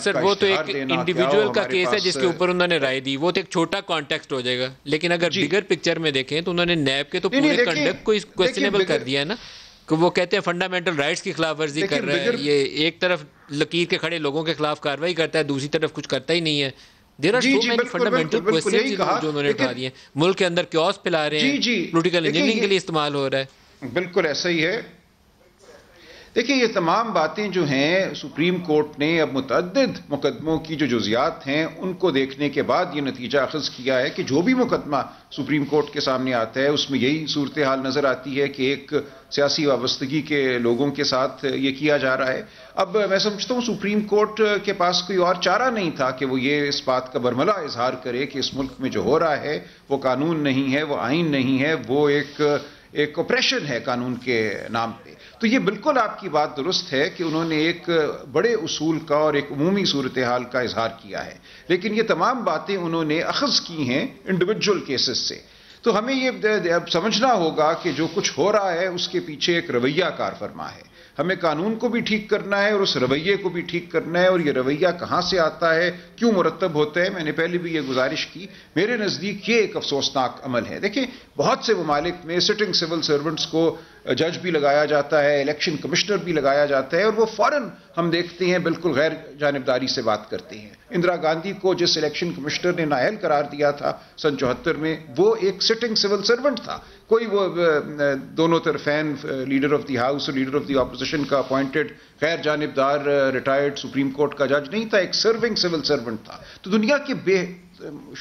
سر وہ تو ایک انڈیویجول کا کیس ہے جس کے اوپر انہوں نے رائے دی، وہ تو ایک چھوٹا کانٹیکسٹ ہو جائے گا. لیکن اگر بگر پکچر میں دیکھیں تو انہوں نے نیب کے تو پورے کنڈکٹ کو کویسچنیبل کر دیا ہے نا، کہ وہ کہتے ہیں فنڈامنٹل رائٹس کی خلاف ورزی کر رہا ہے. یہ ایک طرف لکیر کے کھڑے لوگوں کے خلاف کارروائی کرتا ہے، دوسری طرف کچھ کرتا ہی نہیں ہے. دیر آر جی سو جی مینی بالکل فنڈامنٹل بالکل بالکل یہی کہا، جو انہوں نے اٹھا لیکن دیے، ملک کے اندر کیوس پھیلا رہے جی ہیں، جی پولیٹیکل دیکھیں انجینئرنگ کے لیے یہ استعمال ہو رہا ہے. بالکل ایسا ہی ہے. دیکھیں یہ تمام باتیں جو ہیں سپریم کورٹ نے اب متعدد مقدموں کی جو جزیات ہیں ان کو دیکھنے کے بعد یہ نتیجہ اخذ کیا ہے کہ جو بھی مقدمہ سپریم کورٹ کے سامنے آتا ہے اس میں یہی صورتحال نظر آتی ہے کہ ایک سیاسی وابستگی کے لوگوں کے ساتھ یہ کیا جا رہا ہے. اب میں سمجھتا ہوں سپریم کورٹ کے پاس کوئی اور چارہ نہیں تھا کہ وہ یہ اس بات کا برملا اظہار کرے کہ اس ملک میں جو ہو رہا ہے وہ قانون نہیں ہے، وہ آئین نہیں ہے، وہ ایک اپریشن ہے قانون کے نام پہ. تو یہ بالکل آپ کی بات درست ہے کہ انہوں نے ایک بڑے اصول کا اور ایک عمومی صورتحال کا اظہار کیا ہے، لیکن یہ تمام باتیں انہوں نے اخذ کی ہیں انڈیویجول کیسز سے. تو ہمیں یہ اب سمجھنا ہوگا کہ جو کچھ ہو رہا ہے اس کے پیچھے ایک رویہ کار فرما ہے. ہمیں قانون کو بھی ٹھیک کرنا ہے اور اس رویے کو بھی ٹھیک کرنا ہے، اور یہ رویہ کہاں سے آتا ہے، کیوں مرتب ہوتا ہے. میں نے پہلے بھی یہ گزارش کی، میرے نزدیک یہ ایک افسوسناک عمل ہے. دیکھیں بہت سے ممالک میں سٹنگ سول سرونٹس کو جج بھی لگایا جاتا ہے، الیکشن کمشنر بھی لگایا جاتا ہے، اور وہ فوراً ہم دیکھتے ہیں بالکل غیر جانبداری سے بات کرتے ہیں. اندرا گاندھی کو جس الیکشن کمشنر نے نااہل قرار دیا تھا سن 74 میں، وہ ایک سٹنگ سول سرونٹ تھا. کوئی وہ دونوں طرفین لیڈر آف دی ہاؤس اور لیڈر آف دی اپوزیشن کا اپوائنٹڈ غیر جانبدار ریٹائرڈ سپریم کورٹ کا جج نہیں تھا، ایک سرونگ سول سرونٹ تھا. تو دنیا کے بے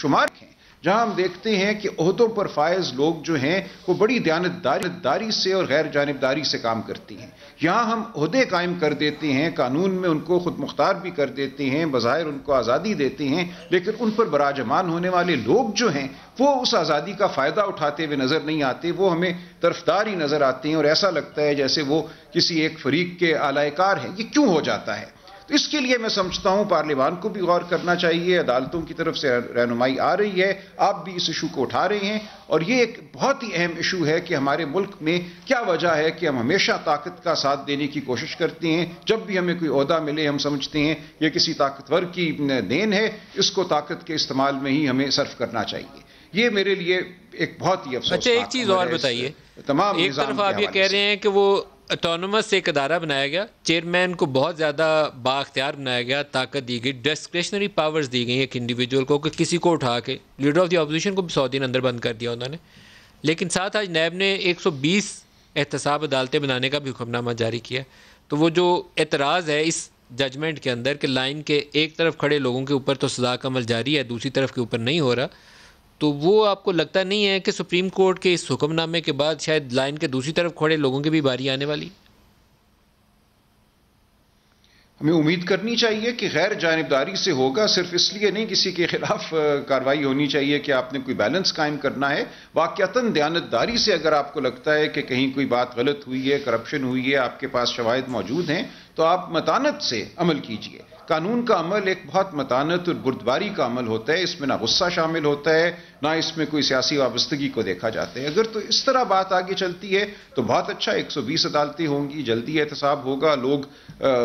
شمار ہیں جہاں ہم دیکھتے ہیں کہ عہدوں پر فائز لوگ جو ہیں وہ بڑی دیانتداری سے اور غیر جانبداری سے کام کرتی ہیں. یہاں ہم عہدے قائم کر دیتے ہیں، قانون میں ان کو خود مختار بھی کر دیتے ہیں، بظاہر ان کو آزادی دیتے ہیں، لیکن ان پر براجمان ہونے والے لوگ جو ہیں وہ اس آزادی کا فائدہ اٹھاتے ہوئے نظر نہیں آتے، وہ ہمیں طرفدار ہی نظر آتے ہیں، اور ایسا لگتا ہے جیسے وہ کسی ایک فریق کے اعلی کار ہیں. یہ کیوں ہو جاتا ہے؟ تو اس کے لیے میں سمجھتا ہوں پارلیمان کو بھی غور کرنا چاہیے. عدالتوں کی طرف سے رہنمائی آ رہی ہے، آپ بھی اس ایشو کو اٹھا رہے ہیں، اور یہ ایک بہت ہی اہم ایشو ہے کہ ہمارے ملک میں کیا وجہ ہے کہ ہم ہمیشہ طاقت کا ساتھ دینے کی کوشش کرتے ہیں. جب بھی ہمیں کوئی عہدہ ملے ہم سمجھتے ہیں یہ کسی طاقتور کی دین ہے، اس کو طاقت کے استعمال میں ہی ہمیں صرف کرنا چاہیے. یہ میرے لیے ایک بہت ہی افسوس. اچھا ایک چیز اور بتائیے، تمام ایک طرف آپ یہ کہہ رہے ہیں کہ وہ اٹونومس ایک ادارہ بنایا گیا، چیئرمین کو بہت زیادہ بااختیار بنایا گیا، طاقت دی گئی، ڈسکریشنری پاورز دی گئی ایک انڈیویجول کو کہ کسی کو اٹھا کے لیڈر آف دی اپوزیشن کو بھی 100 دن اندر بند کر دیا انہوں نے. لیکن ساتھ آج نیب نے 120 احتساب عدالتیں بنانے کا بھی حکم نامہ جاری کیا. تو وہ جو اعتراض ہے اس ججمنٹ کے اندر کہ لائن کے ایک طرف کھڑے لوگوں کے اوپر تو سزا کا عمل جاری ہے، دوسری طرف کے اوپر نہیں ہو رہا، تو وہ آپ کو لگتا نہیں ہے کہ سپریم کورٹ کے اس حکم نامے کے بعد شاید لائن کے دوسری طرف کھڑے لوگوں کی بھی باری آنے والی؟ ہمیں امید کرنی چاہیے کہ غیر جانبداری سے ہوگا، صرف اس لیے نہیں کسی کے خلاف کارروائی ہونی چاہیے کہ آپ نے کوئی بیلنس قائم کرنا ہے. واقعتاً دیانتداری سے اگر آپ کو لگتا ہے کہ کہیں کوئی بات غلط ہوئی ہے، کرپشن ہوئی ہے، آپ کے پاس شواہد موجود ہیں، تو آپ متانت سے عمل کیجیے. قانون کا عمل ایک بہت متانت اور بردباری کا عمل ہوتا ہے، اس میں نہ غصہ شامل ہوتا ہے، نہ اس میں کوئی سیاسی وابستگی کو دیکھا جاتا ہے. اگر تو اس طرح بات آگے چلتی ہے تو بہت اچھا، 120 عدالتیں ہوں گی، جلدی احتساب ہوگا، لوگ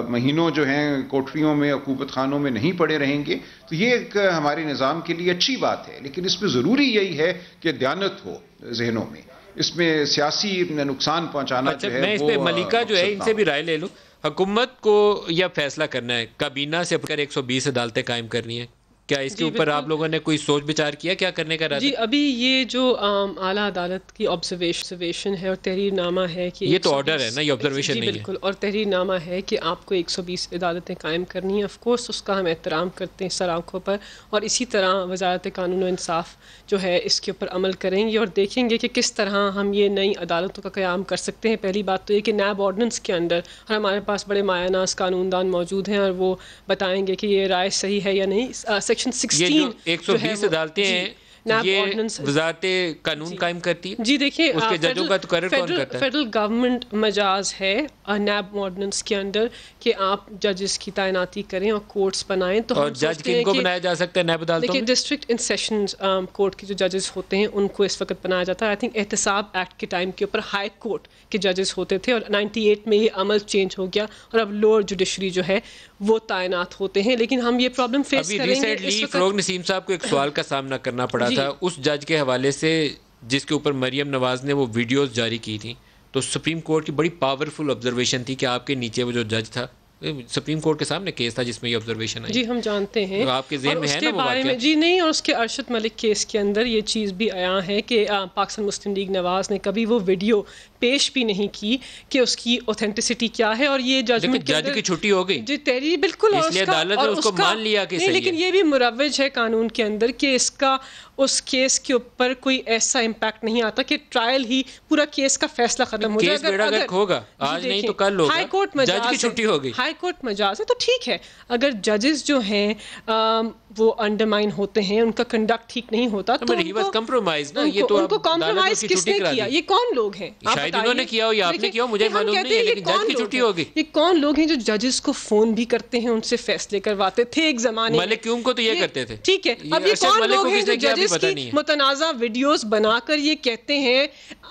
مہینوں جو ہیں کوٹریوں میں، عقوبت خانوں میں نہیں پڑے رہیں گے. تو یہ ایک ہمارے نظام کے لیے اچھی بات ہے، لیکن اس میں ضروری یہی ہے کہ دیانت ہو ذہنوں میں، اس میں سیاسی نقصان پہنچانا جو ہے. میں اس پہ ملکہ جو ہے ان سے بھی رائے لے لوں. حکومت کو یہ فیصلہ کرنا ہے کابینہ سے 120 عدالتیں قائم کرنی ہیں، کیا اس کے اوپر آپ لوگوں نے کوئی سوچ بچار کیا کیا کرنے کا ارادہ؟ جی ابھی یہ جو اعلیٰ عدالت کی آبزرویشن ہے اور تحریر نامہ ہے کہ یہ تو آرڈر ہے نا، یہ آبزرویشن نہیں ہے. بالکل، اور تحریر نامہ ہے کہ آپ کو 120 عدالتیں قائم کرنی ہیں. آف کورس اس کا ہم احترام کرتے ہیں سر آنکھوں پر، اور اسی طرح وزارت قانون و انصاف جو ہے اس کے اوپر عمل کریں گے اور دیکھیں گے کہ کس طرح ہم یہ نئی عدالتوں کا قیام کر سکتے ہیں. پہلی بات تو یہ کہ نیب آرڈیننس کے اندر اور ہمارے پاس بڑے مایہ ناز قانون دان موجود ہیں اور وہ بتائیں گے کہ یہ رائے صحیح ہے یا نہیں. سیکشن 16 120 عدالتیں ہیں یہ وزارت قانون قائم کرتی ہے. جی دیکھیں اس کے ججوں کا تقرر کون کرتا ہے؟ فیڈرل گورنمنٹ مجاز ہے نیب آرڈیننس کے اندر کہ آپ ججز کی تعیناتی کریں اور کورٹس بنائیں. تو اور جج کن کو بنایا جا سکتا ہے نیب عدالتوں میں؟ دیکھیں ڈسٹرکٹ ان سیشنز کورٹ کے جو ججز ہوتے ہیں ان کو اس وقت بنایا جاتا ہے. آئی تھنک احتساب ایکٹ کے ٹائم کے اوپر ہائی کورٹ کے ججز ہوتے تھے اور 98 میں یہ عمل چینج ہو گیا اور اب لوور جوڈیشری جو ہے وہ تعینات ہوتے ہیں. لیکن ہم یہ پرابلم فیس کریں گے. ابھی ریسنٹلی فروغ نسیم صاحب کو ایک سوال کا سامنا کرنا پڑا تھا اس جج کے حوالے سے جس کے اوپر مریم نواز نے وہ ویڈیوز جاری کی تھی. تو سپریم کورٹ کی بڑی پاورفل آبزرویشن تھی کہ آپ کے نیچے وہ جو جج تھا سپریم کورٹ کے سامنے کیس تھا جس میں یہ آبزرویشن آئی. جی ہم جانتے ہیں. آپ کے ذہن میں ہے نا وہ بارے میں جی نہیں, اور اس کے ارشد ملک کیس کے اندر یہ چیز بھی آیا ہے کہ پاکستان مسلم لیگ نواز نے کبھی وہ ویڈیو پیش بھی نہیں کی کہ اس کی اوتھینٹسٹی کیا ہے, اور یہ ججمنٹ جج کی چھٹی ہو گئی جی تحریر بالکل, اس لیے عدالت نے اس کو مان لیا کہ صحیح. لیکن یہ بھی مروج ہے قانون کے اندر کہ اس کا اس کیس کے اوپر کوئی ایسا امپیکٹ نہیں آتا کہ ٹرائل ہی پورا کیس کا فیصلہ ختم ہو جائے. اگر ہوگا آج نہیں تو کل ہوگا, ہائی کورٹ جج کی چھٹی ہو گئی, ہائی کورٹ مجاز ہے تو ٹھیک ہے. اگر ججز جو ہیں وہ انڈرمائن ہوتے ہیں, ان کا کنڈکٹ ٹھیک نہیں ہوتا تو ان کو کمپرومائز کس نے کیا؟ یہ کون لوگ ہیں؟ شاید انہوں نے کیا ہو یا آپ نے کیا ہو, مجھے معلوم نہیں ہے, لیکن جج کی چھٹی ہو گئی. یہ کون لوگ ہیں جو ججز کو فون بھی کرتے ہیں, ان سے فیصلے کرواتے تھے ایک زمانے میں؟ ملک کیوم کو تو یہ کرتے تھے. ٹھیک ہے, اب یہ کون لوگ ہیں جو ججز کی متنازع ویڈیوز بنا کر یہ کہتے ہیں؟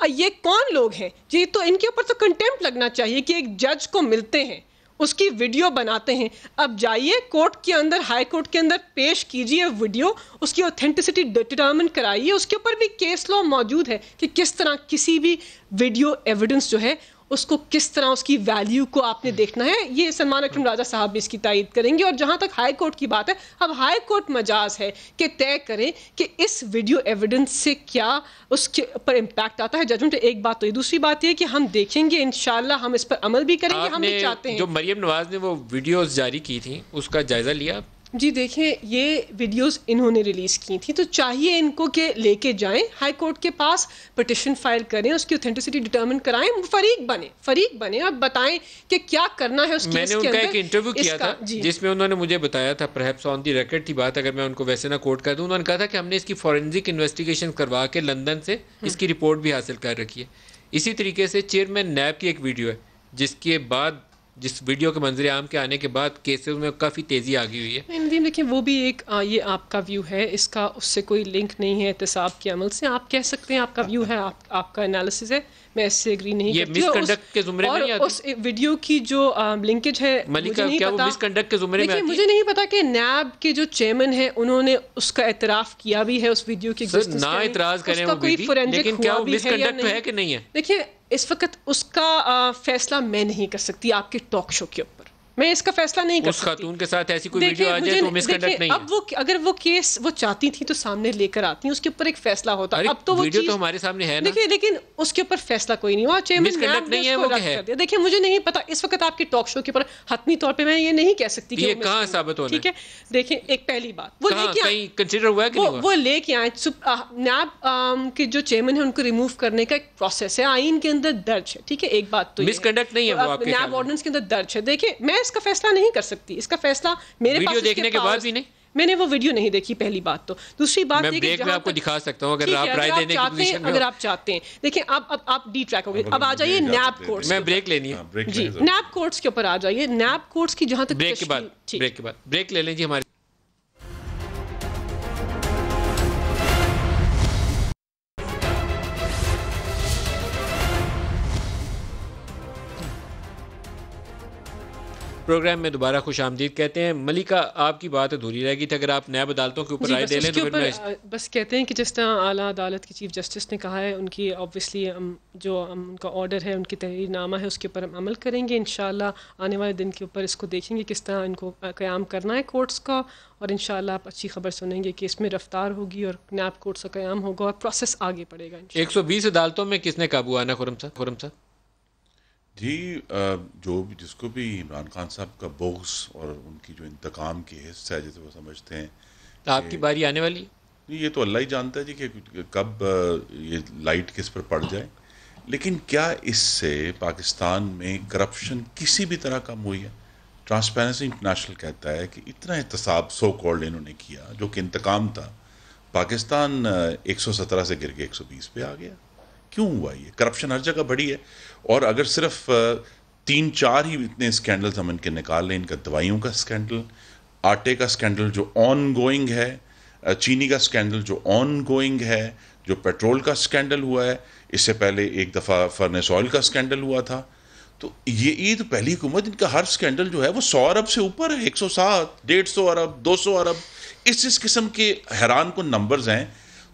یہ کون لوگ ہیں؟ یہ تو ان کے اوپر تو کنٹیمپٹ لگنا چاہیے کہ ایک جج کو ملتے ہیں, اس کی ویڈیو بناتے ہیں. اب جائیے کورٹ کے اندر, ہائی کورٹ کے اندر پیش کیجئے ویڈیو, اس کی اوتھینٹسٹی ڈٹرمن کرائیے. اس کے اوپر بھی کیس لا موجود ہے کہ کس طرح کسی بھی ویڈیو ایویڈنس جو ہے اس کو کس طرح اس کی ویلیو کو آپ نے دیکھنا ہے. یہ سلمان اکرم راجہ صاحب بھی اس کی تائید کریں گے. اور جہاں تک ہائی کورٹ کی بات ہے, اب ہائی کورٹ مجاز ہے کہ طے کریں کہ اس ویڈیو ایویڈنس سے کیا اس کے اوپر امپیکٹ آتا ہے ججمنٹ. ایک بات تو یہ, دوسری بات یہ کہ ہم دیکھیں گے انشاءاللہ, ہم اس پر عمل بھی کریں گے. ہم بھی چاہتے ہیں جو مریم نواز نے وہ ویڈیوز جاری کی تھی اس کا جائزہ لیا؟ جی دیکھیں, یہ ویڈیوز انہوں نے ریلیز کی تھی تو چاہیے ان کو کہ لے کے جائیں ہائی کورٹ کے پاس, پٹیشن فائل کریں, اس کی اوتھینٹسٹی ڈٹرمن کرائیں, فریق بنے اور بتائیں کہ کیا کرنا ہے اس کیس کے اندر. میں نے ان کا ایک انٹرویو کیا تھا جس میں انہوں نے مجھے بتایا تھا, پرہیپس آن دی ریکارڈ تھی بات, اگر میں ان کو ویسے نہ کوٹ کر دوں, انہوں نے کہا تھا کہ ہم نے اس کی فورینزک انویسٹیگیشن کروا کے لندن سے اس کی رپورٹ بھی حاصل کر رکھی ہے. اسی طریقے سے چیئرمین نیب کی ایک ویڈیو ہے جس کے بعد, جس ویڈیو کے منظر عام کے آنے کے بعد کیسز میں کافی تیزی آ گئی ہوئی ہے. ندیم دیکھیں وہ بھی ایک یہ آپ کا ویو ہے, اس کا اس سے کوئی لنک نہیں ہے احتساب کے عمل سے. آپ کہہ سکتے ہیں آپ کا ویو ہے, آپ کا انالیسس ہے, میں اس سے ایگری نہیں کرتی. یہ مس کنڈکٹ کے زمرے میں نہیں آتی. اس ویڈیو کی جو لنکیج ہے ملکہ, کیا وہ مس کنڈکٹ کے زمرے میں آتی ہے؟ مجھے نہیں پتا کہ نیب کے جو چیئرمین ہیں انہوں نے اس کا اعتراف کیا بھی ہے اس ویڈیو کی ایگزسٹنس کا. نہ اعتراض کریں وہ بھی, لیکن کیا وہ مس کنڈکٹ ہے کہ نہیں ہے؟ دیکھیں اس وقت اس کا فیصلہ میں نہیں کر سکتی آپ کے ٹاک شو کے اوپر, میں اس کا فیصلہ نہیں کر سکتی. اس خاتون کے ساتھ ایسی کوئی ویڈیو آ جائے تو مس کنڈکٹ نہیں ہے. اب وہ اگر وہ کیس وہ چاہتی تھی تو سامنے لے کر آتی, اس کے اوپر ایک فیصلہ ہوتا. اب تو وہ ویڈیو تو ہمارے سامنے ہے نا. دیکھیں لیکن اس کے اوپر فیصلہ کوئی نہیں ہوا. مس کنڈکٹ نہیں ہے وہ کیا ہے؟ دیکھیں مجھے نہیں پتا اس وقت آپ کے ٹاک شو کے اوپر حتمی طور پہ میں یہ نہیں کہہ سکتی کہ یہ کہاں ثابت ہونا ہے. ٹھیک ہے, دیکھیں ایک پہلی بات وہ لے کے کہیں کنسیڈر ہوا ہے کہ نہیں ہوا؟ وہ لے کے آئے. نیب کے جو چیئرمین ہے ان کو ریموو کرنے کا ایک پروسیس ہے, آئین کے اندر درج ہے. ٹھیک ہے, ایک بات تو مس کنڈکٹ نہیں ہے وہ آپ کے نیب آرڈیننس کے اندر درج ہے. دیکھیں میں اس کا فیصلہ نہیں کر سکتی, اس کا فیصلہ میرے پاس. ویڈیو دیکھنے کے بعد بھی نہیں, میں نے وہ ویڈیو نہیں دیکھی, پہلی بات تو. دوسری بات میں بریک میں آپ کو دکھا سکتا ہوں اگر آپ رائے دینے کی پوزیشن میں, اگر آپ چاہتے ہیں. دیکھیں اب آپ ڈی ٹریک ہو گئے, اب آ جائیے نیب کورٹس. میں بریک لینی ہے جی, نیب کورٹس کے اوپر آ جائیے. نیب کورٹس کی جہاں تک بریک کے بعد بریک لے لیں جی. ہمارے پروگرام میں دوبارہ خوش آمدید کہتے ہیں. ملکہ آپ کی بات ادھوری رہ گئی تھی, اگر آپ نیب عدالتوں کے اوپر رائے دے لیں تو پھر بس کہتے ہیں کہ جس طرح اعلیٰ عدالت کی چیف جسٹس نے کہا ہے, ان کی اوبویسلی جو ان کا آرڈر ہے, ان کی تحریر نامہ ہے, اس کے اوپر ہم عمل کریں گے انشاءاللہ. آنے والے دن کے اوپر اس کو دیکھیں گے کس طرح ان کو قیام کرنا ہے کورٹس کا, اور انشاءاللہ آپ اچھی خبر سنیں گے کہ اس میں رفتار ہوگی اور نیب کورٹس کا قیام ہوگا اور پروسیس آگے پڑے گا. 120 عدالتوں میں کس نے قابو آنا خرم صاحب؟ جی جو جس کو بھی عمران خان صاحب کا بغض اور ان کی جو انتقام کی حصہ ہے جسے وہ سمجھتے ہیں, آپ کی باری آنے والی ہے. یہ تو اللہ ہی جانتا ہے جی کہ کب یہ لائٹ کس پر پڑ جائے. لیکن کیا اس سے پاکستان میں کرپشن کسی بھی طرح کم ہوئی ہے؟ ٹرانسپیرنسی انٹرنیشنل کہتا ہے کہ اتنا احتساب سو کالڈ انہوں نے کیا جو کہ انتقام تھا, پاکستان 117 سے گر کے 120 پہ آ گیا. کیوں ہوا یہ؟ کرپشن ہر جگہ بڑی ہے. اور اگر صرف 3-4 ہی اتنے اسکینڈلز ہم ان کے نکال لیں, ان کا دوائیوں کا اسکینڈل, آٹے کا اسکینڈل جو آن گوئنگ ہے, چینی کا اسکینڈل جو آن گوئنگ ہے, جو پیٹرول کا اسکینڈل ہوا ہے, اس سے پہلے ایک دفعہ فرنس آئل کا اسکینڈل ہوا تھا. تو یہ تو پہلی حکومت ان کا ہر اسکینڈل جو ہے وہ 100 ارب سے اوپر ہے, 107, 150 ارب, 200 ارب, اس قسم کے حیران کن نمبرز ہیں.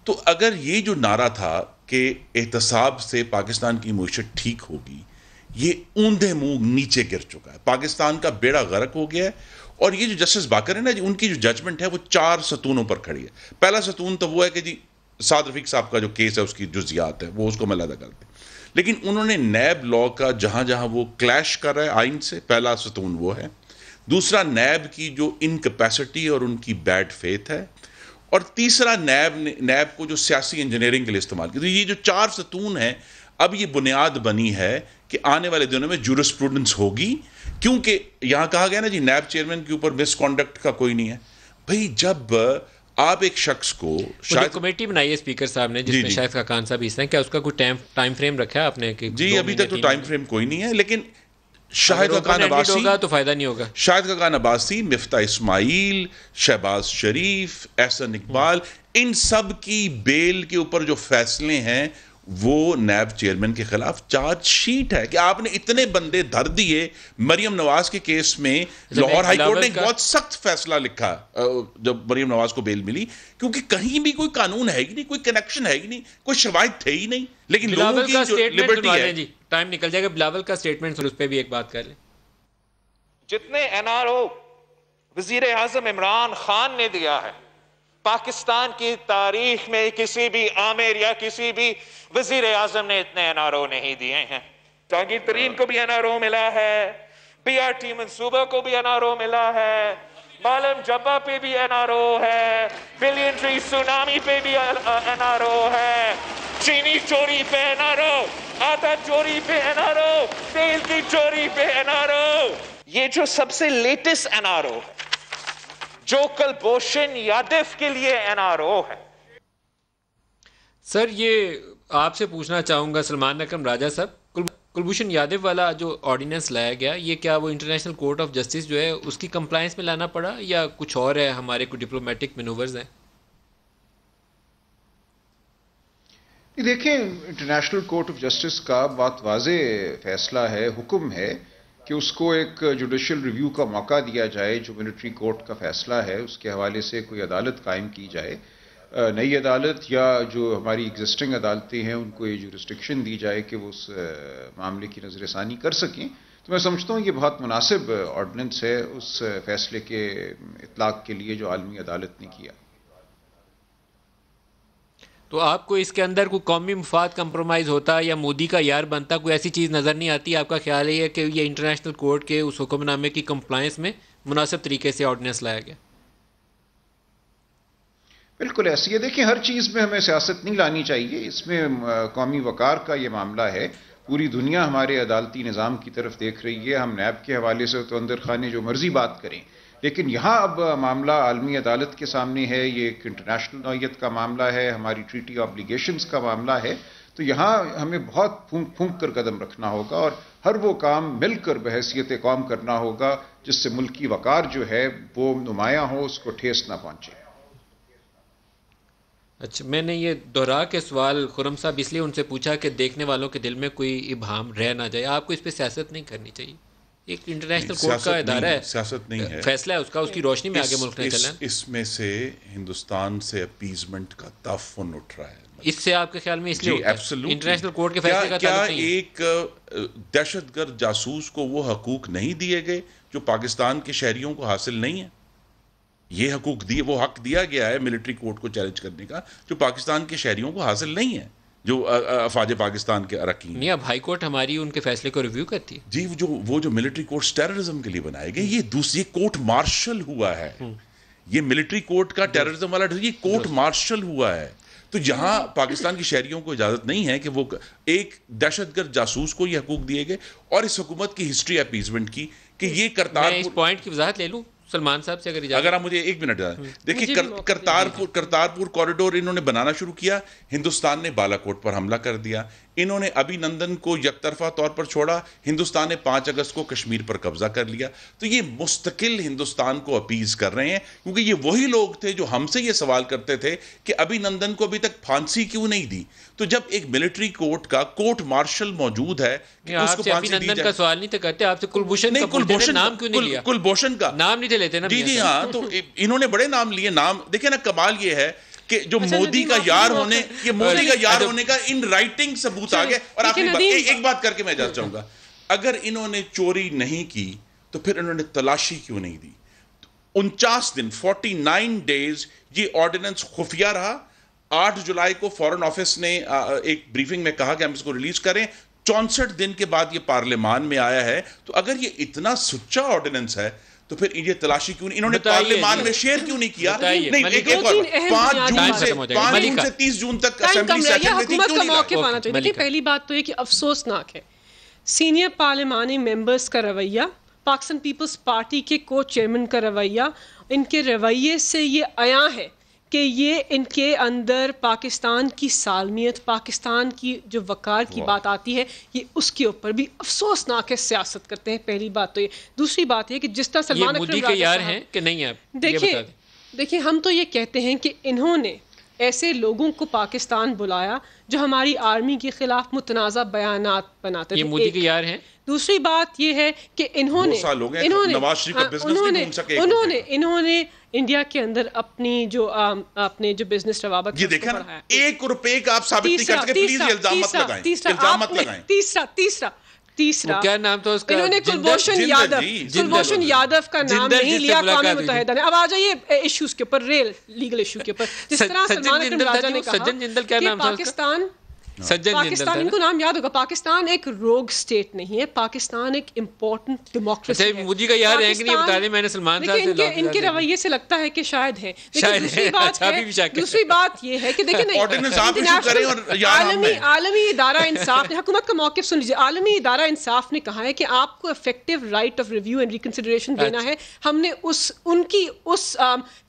تو اگر یہ جو نعرہ تھا کہ احتساب سے پاکستان کی معیشت ٹھیک ہوگی, یہ اوندھے منہ نیچے گر چکا ہے. پاکستان کا بیڑا غرق ہو گیا ہے. اور یہ جو جسٹس باقر ہے نا جی, ان کی جو ججمنٹ ہے وہ 4 ستونوں پر کھڑی ہے. پہلا ستون تو وہ ہے کہ جی سعد رفیق صاحب کا جو کیس ہے اس کی جزیات ہے وہ اس کو ملحدہ کرتے ہیں, لیکن انہوں نے نیب لا کا جہاں جہاں وہ کلیش کر رہا ہے آئین سے, پہلا ستون وہ ہے. دوسرا نیب کی جو انکیپیسٹی اور ان کی بیڈ فیتھ ہے, اور تیسرا نیب کو جو سیاسی انجینئرنگ کے لیے استعمال کیا. تو یہ جو 4 ستون ہیں, اب یہ بنیاد بنی ہے کہ آنے والے دنوں میں جورسپروڈنس ہوگی, کیونکہ یہاں کہا گیا نا جی نیب چیئرمین کے اوپر مس کانڈکٹ کا کوئی نہیں ہے. بھئی جب آپ ایک شخص کو شاید کمیٹی بنائی ہے اسپیکر صاحب نے جس میں شاید خاقان صاحب حصہ ہیں, کیا اس کا کوئی ٹائم فریم رکھا ہے آپ نے؟ جی ابھی تک تو ٹائم فریم کوئی نہیں ہے, لیکن شاہد خاقان عباسی ہوگا تو فائدہ نہیں ہوگا. شاہد خاقان عباسی, مفتاح اسماعیل, شہباز شریف, احسن اقبال, ان سب کی بیل کے اوپر جو فیصلے ہیں وہ نیب چیئرمین کے خلاف چارج شیٹ ہے کہ آپ نے اتنے بندے دھر دیے. مریم نواز کے کیس میں لاہور ہائی کورٹ نے بہت سخت فیصلہ لکھا جب مریم نواز کو بیل ملی, کیونکہ کہیں بھی کوئی قانون ہے ہی نہیں, کوئی کنیکشن ہے ہی نہیں, کوئی شواہد تھے ہی نہیں, لیکن لوگوں کی جو لبرٹی ہے. جی ٹائم نکل جائے گا, بلاول کا سٹیٹمنٹ اس پہ بھی ایک بات کر لیں. جتنے این آر او وزیر اعظم عمران خان نے دیا ہے, پاکستان کی تاریخ میں کسی بھی آمیر یا کسی بھی وزیر اعظم نے اتنے این آر او نہیں دیے ہیں. جہانگیر ترین کو بھی این آر او ملا ہے, پی آر ٹی منصوبہ کو بھی این آر او ملا ہے, معلم جبہ پہ بھی این آر او ہے, بلین ٹری سونامی پہ بھی این آر او ہے, چینی چوری پہ این آر او, آٹا چوری پہ این آر او, تیل کی چوری پہ این آر او. یہ جو سب سے لیٹسٹ این آر او جو کلبھوشن یادیو کے لیے این آر او ہے. سر یہ آپ سے پوچھنا چاہوں گا, سلمان اکرم راجہ صاحب, کلبھوشن یادیو والا جو آرڈیننس لایا گیا, یہ کیا وہ انٹرنیشنل کورٹ آف جسٹس جو ہے اس کی کمپلائنس میں لانا پڑا یا کچھ اور ہے, ہمارے کوئی ڈپلومیٹک مینوورز ہیں؟ دیکھیں انٹرنیشنل کورٹ آف جسٹس کا بہت واضح فیصلہ ہے, حکم ہے کہ اس کو ایک جوڈیشل ریویو کا موقع دیا جائے. جو ملٹری کورٹ کا فیصلہ ہے اس کے حوالے سے کوئی عدالت قائم کی جائے, نئی عدالت یا جو ہماری ایگزسٹنگ عدالتیں ہیں ان کو یہ جورسڈکشن دی جائے کہ وہ اس معاملے کی نظر ثانی کر سکیں. تو میں سمجھتا ہوں یہ بہت مناسب آرڈیننس ہے اس فیصلے کے اطلاق کے لیے جو عالمی عدالت نے کیا. تو آپ کو اس کے اندر کوئی قومی مفاد کمپرومائز ہوتا یا مودی کا یار بنتا, کوئی ایسی چیز نظر نہیں آتی؟ آپ کا خیال ہے کہ یہ انٹرنیشنل کورٹ کے اس حکم نامے کی کمپلائنس میں مناسب طریقے سے آرڈیننس لایا گیا؟ بالکل ایسی ہے. دیکھیں ہر چیز میں ہمیں سیاست نہیں لانی چاہیے, اس میں قومی وقار کا یہ معاملہ ہے. پوری دنیا ہمارے عدالتی نظام کی طرف دیکھ رہی ہے. ہم نیب کے حوالے سے تو اندر خانے جو مرضی بات کریں, لیکن یہاں اب معاملہ عالمی عدالت کے سامنے ہے. یہ ایک انٹرنیشنل نوعیت کا معاملہ ہے, ہماری ٹریٹی آبلیگیشنز کا معاملہ ہے. تو یہاں ہمیں بہت پھونک پھونک کر قدم رکھنا ہوگا اور ہر وہ کام مل کر بحیثیت قوم کرنا ہوگا جس سے ملکی وقار جو ہے وہ نمایاں ہو, اس کو ٹھیس نہ پہنچے. اچھا, میں نے یہ دہرا کے سوال خرم صاحب اس لیے ان سے پوچھا کہ دیکھنے والوں کے دل میں کوئی ابہام رہ نہ جائے. آپ کو اس پہ سیاست نہیں کرنی چاہیے, ایک انٹرنیشنل کورٹ کا ادارہ ہے, سیاست نہیں ہے, فیصلہ ہے اس کا, اس کی روشنی میں آگے ملک نے چلنا. اس میں سے ہندوستان سے اپیزمنٹ کا تعفن اٹھ رہا ہے. اس سے آپ کے خیال میں اس لیے انٹرنیشنل کورٹ کے فیصلے کا کیا ایک دہشت گرد جاسوس کو وہ حقوق نہیں دیے گئے جو پاکستان کے شہریوں کو حاصل نہیں ہے؟ یہ حقوق دیے, وہ حق دیا گیا ہے ملٹری کورٹ کو چیلنج کرنے کا جو پاکستان کے شہریوں کو حاصل نہیں ہے, جو افواج پاکستان کے اراکین. نہیں, اب ہائی کورٹ ہماری ان کے فیصلے کو ریویو کرتی ہے. جی وہ جو ملٹری کورٹس ٹیررزم کے لیے بنائے گئے, یہ دوسری کورٹ مارشل ہوا ہے. یہ ملٹری کورٹ کا ٹیررزم والا یہ کورٹ مارشل ہوا ہے. تو یہاں پاکستان کی شہریوں کو اجازت نہیں ہے کہ وہ ایک دہشت گرد جاسوس کو یہ حقوق دیے گئے. اور اس حکومت کی ہسٹری اپیزمنٹ کی کہ یہ میں اس پوائنٹ کی وضاحت لے لوں سلمان صاحب سے اگر آپ مجھے 1 منٹ دیکھیں. کرتارپور کوریڈور انہوں نے بنانا شروع کیا, ہندوستان نے بالا کوٹ پر حملہ کر دیا. انہوں نے ابھی نندن کو یک طرفہ طور پر چھوڑا, ہندوستان نے 5 اگست کو کشمیر پر قبضہ کر لیا. تو یہ مستقل ہندوستان کو اپیز کر رہے ہیں, کیونکہ یہ وہی لوگ تھے جو ہم سے یہ سوال کرتے تھے کہ ابھی نندن کو ابھی تک پھانسی کیوں نہیں دی. تو جب ایک ملٹری کورٹ کا کورٹ مارشل موجود ہے, آپ سے ابھی نندن کا سوال نہیں کرتے, آپ سے کلبھوشن نام کیوں نہیں لیا؟ کلبھوشن کا نام نہیں لیتے نا. جی ہاں, تو انہوں نے بڑے نام لیے. نام دیکھیں نا, کمال یہ ہے کہ جو مودی کا یار ہونے, یہ مودی کا یار ہونے کا ان رائٹنگ ثبوت آ گیا. اور آخری بات ایک بات کر کے میں جانا چاہوں گا, اگر انہوں نے چوری نہیں کی تو پھر انہوں نے تلاشی کیوں نہیں دی؟ 49 دن 49 ڈیز یہ آرڈیننس خفیہ رہا. 8 جولائی کو فورن آفس نے ایک بریفنگ میں کہا کہ ہم اس کو ریلیز کریں. 64 دن کے بعد یہ پارلیمان میں آیا ہے. تو اگر یہ اتنا سچا آرڈیننس ہے تو پھر یہ تلاشی کیوں نہیں؟ انہوں نے پارلیمان میں شیئر کیوں نہیں کیا؟ نہیں، ایک اور 5 جون سے 30 جون تک اسمبلی سیشن میں تھی، کیوں نہیں رہا؟ دیکھیں پہلی بات تو یہ کہ افسوسناک ہے سینئر پارلیمانی ممبرز کا رویہ، پاکستان پیپلز پارٹی کے کو چیئرمین کا رویہ. ان کے رویے سے یہ عیاں ہے کہ یہ ان کے اندر پاکستان کی سالمیت، پاکستان کی جو وقار کی بات آتی ہے، یہ اس کے اوپر بھی افسوسناک ہے سیاست کرتے ہیں. پہلی بات تو یہ. دوسری بات یہ کہ جس طرح سلمان مودی کے یار ہیں کہ نہیں؟ آپ دیکھیں ہم تو یہ کہتے ہیں کہ انہوں نے ایسے لوگوں کو پاکستان بلایا جو ہماری آرمی کے خلاف متنازع بیانات بناتے تھے. یہ مودی کے یار ہیں. دوسری بات یہ ہے کہ انہوں نے انڈیا کے اندر اپنی جو اپنے جو بزنس روابط یہ دیکھا نا، 1 روپے کا آپ ثابت نہیں کر سکے. پلیز الزام مت لگائیں. تیسرا کیا نام تھا اس کا؟ انہوں نے کلبھوشن یادو کا نام نہیں لیا اقوام متحدہ نے. اب آ جائیے ایشوز کے اوپر، ریل لیگل ایشو کے اوپر. جس طرح سلمان اکرم راجہ نے کہا کہ پاکستان کو نام یاد ہوگا، پاکستان ایک روگ سٹیٹ نہیں ہے، پاکستان ایک امپورٹنٹ ڈیموکریسی ہے. مودی کا یار ہے کہ نہیں بتا دیں. میں نے سلمان صاحب سے ان کے رویے سے لگتا ہے کہ شاید ہے. دوسری بات یہ ہے کہ دیکھیں عالمی ادارہ انصاف نے حکومت کا موقف سن لیجیے. عالمی ادارہ انصاف نے کہا ہے کہ آپ کو effective right of review and ریکنسیڈریشن دینا ہے. ہم نے ان کی اس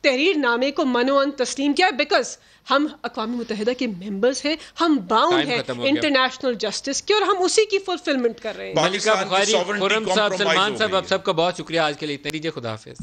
تحریر نامے کو منوان تسلیم کیا بیکاز ہم اقوام متحدہ کے ممبرز ہیں، ہم باؤنڈ ہیں انٹرنیشنل جسٹس کی، اور ہم اسی کی فلفلمنٹ کر رہے ہیں. ملکہ بخاری، خرم صاحب، سلمان صاحب، آپ سب کا بہت شکریہ. آج کے لیے اتنا. خدا حافظ.